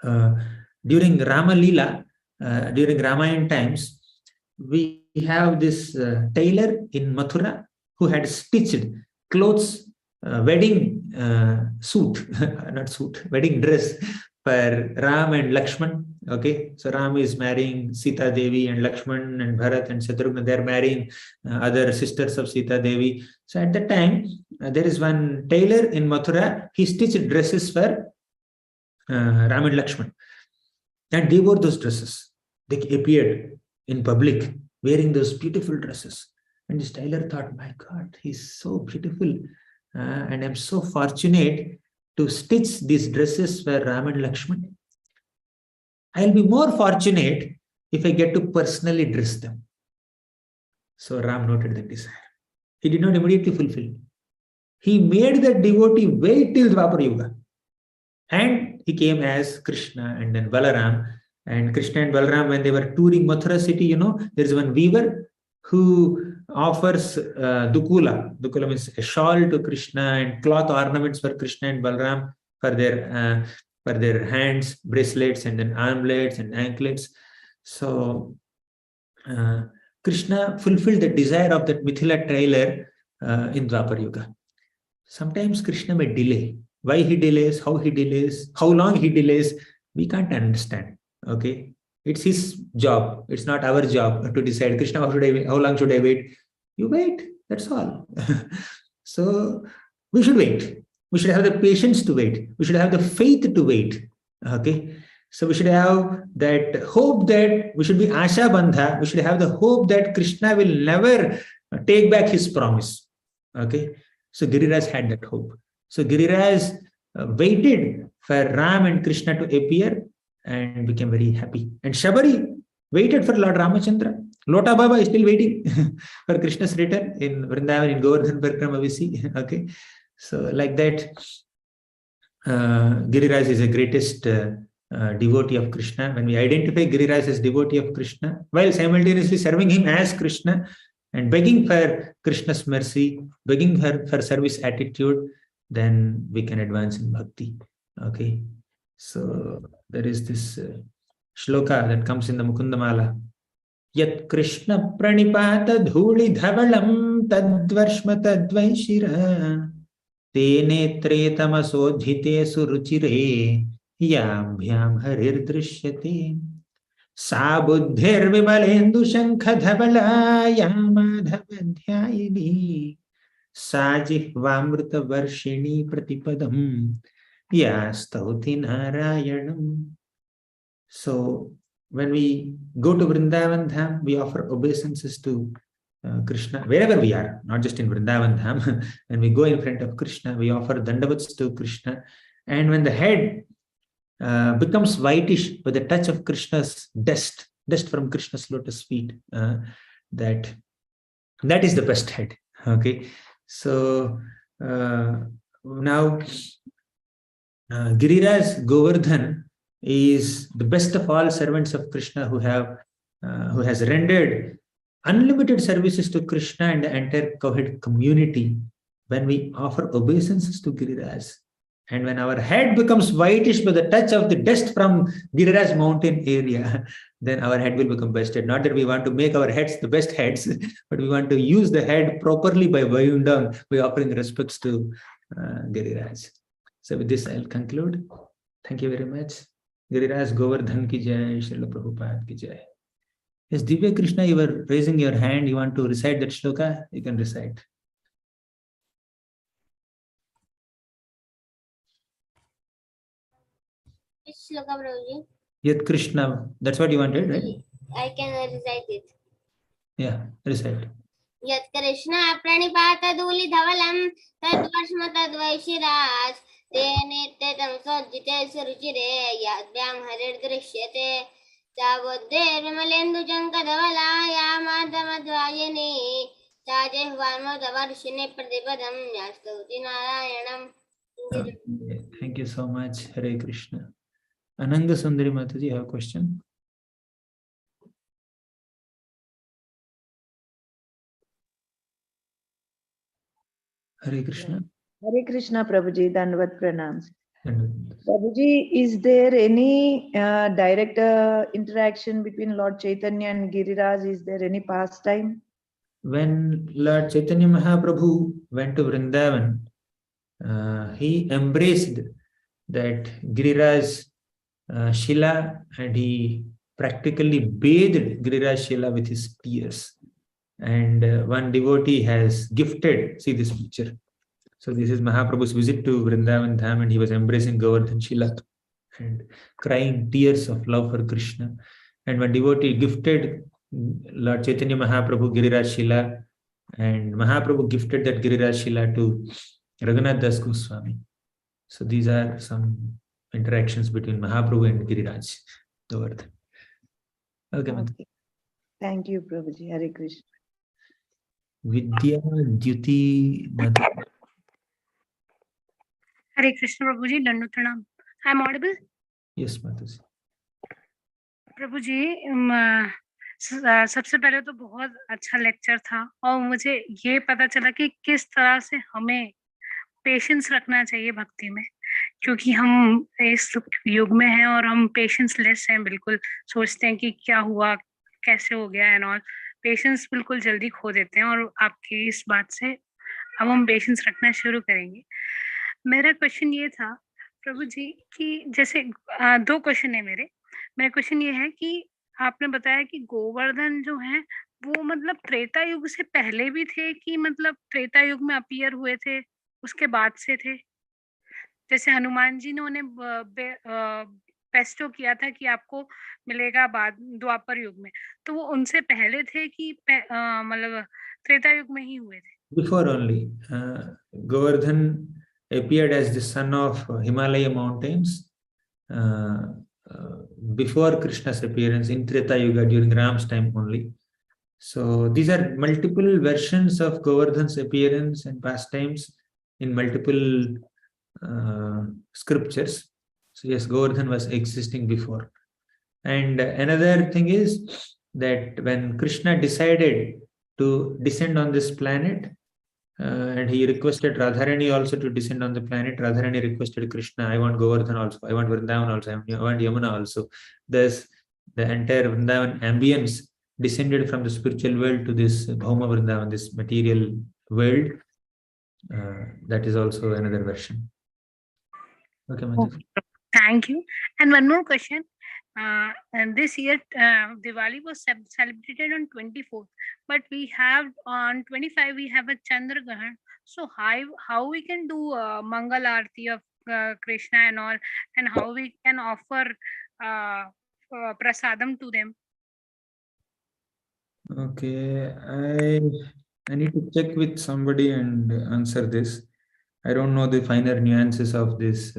S1: During Rasalila, during Ramayan times, we have this tailor in Mathura who had stitched clothes, wedding wedding dress for Ram and Lakshman. Okay, so Ram is marrying Sita Devi, and Lakshman and Bharat and Shatrugna, they're marrying other sisters of Sita Devi. So at that time, there is one tailor in Mathura, he stitched dresses for Ram and Lakshman. And they wore those dresses. They appeared in public wearing those beautiful dresses. And this tailor thought, my God, he's so beautiful. And I'm so fortunate to stitch these dresses for Ram and Lakshman. I'll be more fortunate if I get to personally dress them. So Ram noted that desire. He did not immediately fulfill. He made the devotee wait till Dwapar Yuga. And he came as Krishna and then Balaram. And Krishna and Balaram, when they were touring Mathura city, there is one weaver who offers dukula. Dukula means a shawl to Krishna and cloth ornaments for Krishna and Balaram for their hands, bracelets, and then armlets and anklets. So Krishna fulfilled the desire of that Mithila tailor in Dwapar Yuga. Sometimes Krishna may delay. Why he delays, how he delays, how long he delays, we can't understand. Okay, it's his job. It's not our job to decide. Krishna, how long should I wait? You wait. That's all. So we should wait. We should have the patience to wait. We should have the faith to wait. Okay. So we should have that hope that we should be Asha Bandha. We should have the hope that Krishna will never take back his promise. Okay. So Giriraj had that hope. So Giriraj waited for Ram and Krishna to appear and became very happy. And Shabari waited for Lord Ramachandra. Lota Baba is still waiting for Krishna's return in Vrindavan, in Govardhan Parikrama we see. Okay. So like that, Giriraj is the greatest devotee of Krishna. When we identify Giriraj as devotee of Krishna, while simultaneously serving him as Krishna and begging for Krishna's mercy, begging for service attitude, then we can advance in bhakti. Okay. So there is this shloka that comes in the Mukundamala. Yat Krishna pranipata dhuli dhavalam tadvarshma tadvaishira te netre tamasodhite suruchire yambhyam harir drishyate sa buddhir vimalendu shankha dhavala yamadhavadhyayini sajihvamrita varshini pratipadam yastauti narayanam. So when we go to Vrindavan Dham, we offer obeisances to Krishna, wherever we are, not just in Vrindavan Dham. When we go in front of Krishna, we offer dandavats to Krishna. And when the head becomes whitish by the touch of Krishna's dust from Krishna's lotus feet, that is the best head. Okay. So now Giriraj Govardhan is the best of all servants of Krishna who has rendered unlimited services to Krishna and the entire cowherd community. When we offer obeisances to Giriraj, and when our head becomes whitish by the touch of the dust from Giriraj mountain area, then our head will become best head. Not that we want to make our heads the best heads, but we want to use the head properly by bowing down, by offering respects to Giriraj. So with this, I'll conclude. Thank you very much. Giriraj Govardhan ki jai, Srila Prabhupada ki jai. Yes, Divya Krishna, you were raising your hand. You want to recite that shloka? You can recite.
S2: Which shloka, Prabhuji?
S1: Yat Krishna. That's what you wanted, right?
S2: I can recite it.
S1: Yeah, recite.
S2: Yat Krishna pranipata dhuli dhavalam tadvarshma tadvaishiraj tene tetam sojjite suruchire yadvyam harir drishyate Sabuddhe vimalendu jankadavala yamadhamadvayani sajehvarmadavarshine pradipadam yastuti narayanam.
S1: Okay. Thank you so much. Hare Krishna. Ananda Sundari Mataji, you have a question? Hare Krishna.
S5: Hare Krishna, Prabhuji, Dandavat Pranams. Prabhuji, is there any direct interaction between Lord Chaitanya and Giriraj? Is there any pastime?
S1: When Lord Chaitanya Mahaprabhu went to Vrindavan, he embraced that Giriraj Shila and he practically bathed Giriraj Shila with his tears. And one devotee has gifted, see this picture. So this is Mahaprabhu's visit to Vrindavan Dham, and he was embracing Govardhan Shila and crying tears of love for Krishna. And one devotee gifted Lord Chaitanya Mahaprabhu Giriraj Shila And Mahaprabhu gifted that Giriraj Shila to Raghunath Das Goswami. So these are some interactions between Mahaprabhu and Giriraj Govardhan. Okay, Mataji.
S5: Okay. Thank you, Prabhuji. Hare Krishna.
S1: Vidya Dyuti Mataji.
S4: Hare Krishna Prabhu ji, Dandu Pranam. I am audible?
S1: Yes, Mataji.
S4: प्रभु जी सबसे पहले तो बहुत अच्छा lecture था और मुझे ये पता चला कि किस तरह से हमें पेशेंस रखना चाहिए भक्ति में, क्योंकि हम इस युग में हैं और हम पेशेंस लेस हैं, बिल्कुल सोचते हैं कि क्या हुआ, कैसे हो गया एंड ऑल, पेशेंस बिल्कुल जल्दी खो देते हैं। और आपकी इस बात से अब हम पेशेंस रखना शुरू करेंगे। मेरा क्वेश्चन ये था प्रभु जी कि जैसे दो क्वेश्चन है मेरा क्वेश्चन ये है कि आपने बताया कि गोवर्धन जो है वो मतलब त्रेता युग से पहले भी थे कि मतलब त्रेता युग में अपीयर हुए थे उसके बाद से थे? जैसे हनुमान जी ने उन्हें पेस्टो किया था कि आपको मिलेगा बाद द्वापर युग में, तो वो उनसे पहले थे कि मतलब त्रेता युग में ही हुए थे?
S1: Before only. Govardhan appeared as the son of Himalaya mountains before Krishna's appearance in Treta Yuga during Ram's time only. So these are multiple versions of Govardhan's appearance and pastimes in multiple scriptures. So yes, Govardhan was existing before. And another thing is that when Krishna decided to descend on this planet, and he requested Radharani also to descend on the planet. Radharani requested Krishna, I want Govardhan also, I want Vrindavan also, I want Yamuna also. Thus, the entire Vrindavan ambience descended from the spiritual world to this Bhauma Vrindavan, this material world. That is also another version. Okay, Mataji.
S4: Thank you. And one more question. And this year, Diwali was celebrated on 24th, but we have on 25 we have a Chandra Grahan. So how we can do Mangal Aarti of Krishna and all, and how we can offer prasadam to them?
S1: Okay, I need to check with somebody and answer this. I don't know the finer nuances of this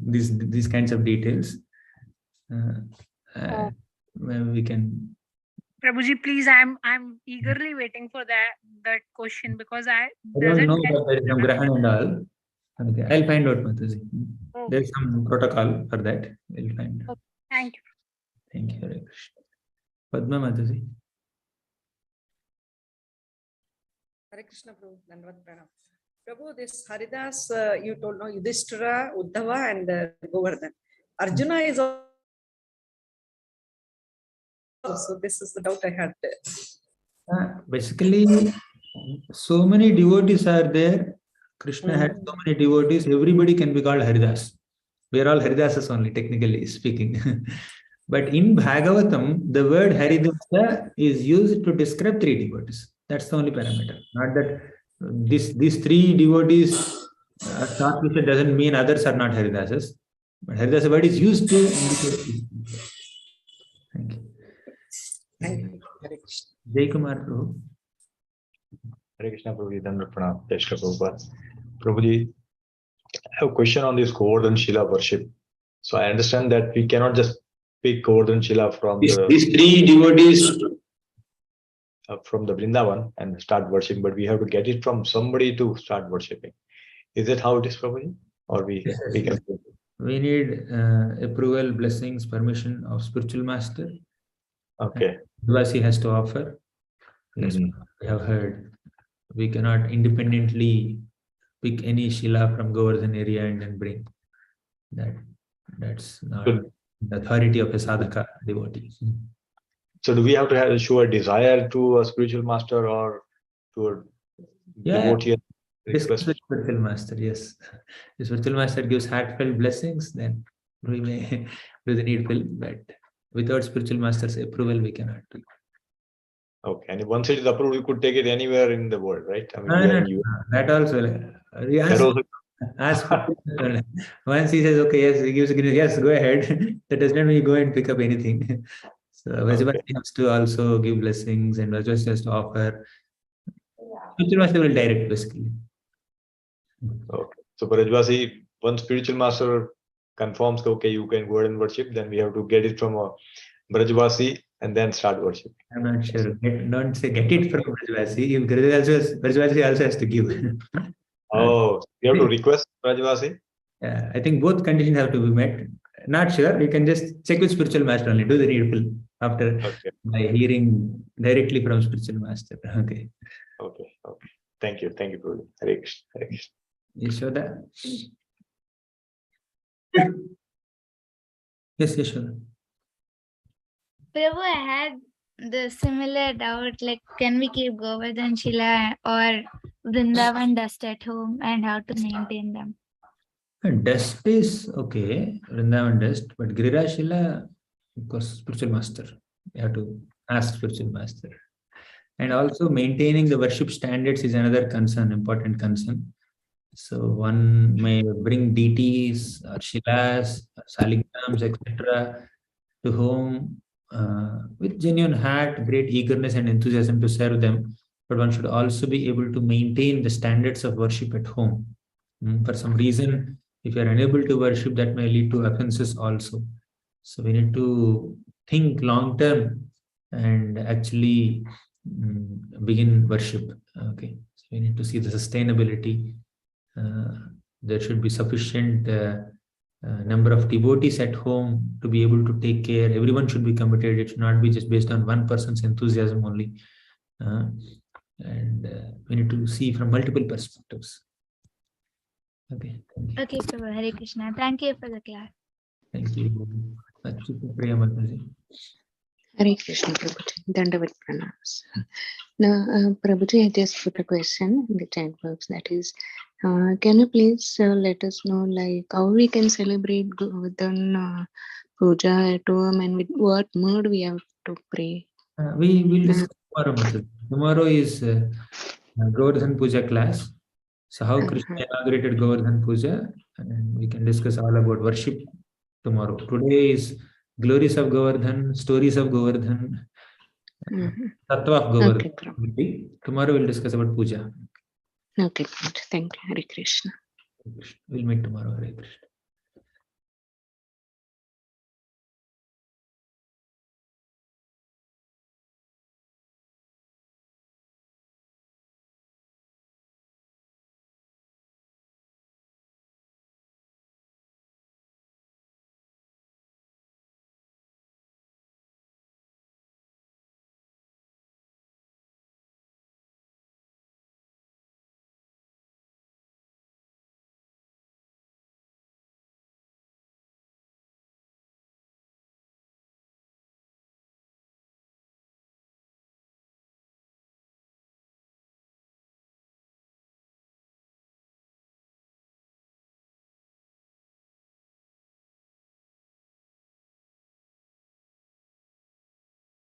S1: these kinds of details. We can.
S4: Prabhuji, please, I'm eagerly waiting for that question because I
S1: don't know that there is no Grahan and all. Okay, I'll find out, Mataji.
S4: Okay.
S1: There's some protocol for that. We'll find out.
S4: Okay. Thank you.
S1: Thank you, Hare Krishna. Padma Mataji.
S6: Hare Krishna Prabhu, Dandavat Pranam. Prabhu, this Haridas, you told no, Yudhishthira, Uddhava and Govardhan. Arjuna is also, so this is the doubt I had.
S1: Basically, so many devotees are there. Krishna had so many devotees. Everybody can be called Haridas. We are all Haridasas only, technically speaking. But in Bhagavatam, the word Haridasa is used to describe three devotees. That's the only parameter. Not that these three devotees doesn't mean others are not Haridasas. But Haridasa word is used to indicate. Thank you.
S6: Thank you. Hare Krishna.
S1: Jai Kumar Prabhu.
S7: Hare Krishna Prabhuji, Dandavat Pranam, Jai Shri Prabhupada. Prabhuji, I have a question on this Govardhan Shila worship. So I understand that we cannot just pick Govardhan Shila from
S1: These three devotees
S7: from the Vrindavan and start worshipping, but we have to get it from somebody to start worshipping. Is that how it is, Prabhuji? Or we can?
S1: We need approval, blessings, permission of spiritual master.
S7: Okay.
S1: Devasi has to offer. Yes, we have heard. We cannot independently pick any Shila from Govardhan area and then bring that. That's not the authority of a sadhaka devotee.
S7: So do we have to show a desire to a spiritual master or to a devotee?
S1: Discuss with spiritual master, yes. The spiritual master gives heartfelt blessings, then we may do the needful, but without spiritual master's approval, we cannot do.
S7: Okay, and once it is approved, you could take it anywhere in the world, right? I mean,
S1: that also. Ask once he says, okay, yes, he gives a green, yes, go ahead. That does not mean you go and pick up anything. So Vajpayee has to also give blessings and Vajpayee has to offer. Spiritual master will direct basically.
S7: Okay. So Brajvasi, one spiritual master confirms that okay, you can go ahead and worship, then we have to get it from a Brajvasi and then start worship.
S1: I'm not sure. Don't say get it from Brajvasi. If Brajvasi also has to give.
S7: Oh, you have to request Brajvasi?
S1: Yeah, I think both conditions have to be met. Not sure. You can just check with spiritual master only. Do the needful after by hearing directly from spiritual master. Okay.
S7: Okay. Thank you, Prabhuji. Hare Krishna. Hare Krishna.
S1: Yashoda. Yes, Yashoda.
S3: Prabhu, I had the similar doubt, like can we keep Govardhan Shila or Vrindavan dust at home and how to maintain them?
S1: Dust is okay, Vrindavan dust, but Giriraj Shila, of course, spiritual master. You have to ask spiritual master. And also maintaining the worship standards is another concern, important concern. So one may bring deities, or shilas, or saligrams, etc. to home with genuine heart, great eagerness and enthusiasm to serve them. But one should also be able to maintain the standards of worship at home. For some reason, if you are unable to worship, that may lead to offenses also. So we need to think long term and actually begin worship. Okay, so we need to see the sustainability. There should be sufficient number of devotees at home to be able to take care. Everyone should be committed. It should not be just based on one person's enthusiasm only. And we need to see from multiple perspectives. Okay.
S3: Okay, Prabhu. Hare Krishna. Thank you for the class.
S1: Thank you. Priya Mataji.
S8: Hare Krishna, Prabhuji. Dandavat pranams. Now, Prabhuji, I just put a question in the chat box. That is, can you please let us know, like, how we can celebrate Govardhan Puja at home and with what mood we have to pray?
S1: We will discuss tomorrow, Mataji. Tomorrow is Govardhan Puja class. So how Krishna inaugurated Govardhan Puja, and we can discuss all about worship tomorrow. Today is glories of Govardhan, stories of Govardhan, Tattva of Govardhan. Okay, tomorrow we'll discuss about Puja.
S8: Okay, thank you. Hare Krishna.
S1: We'll meet tomorrow. Hare Krishna.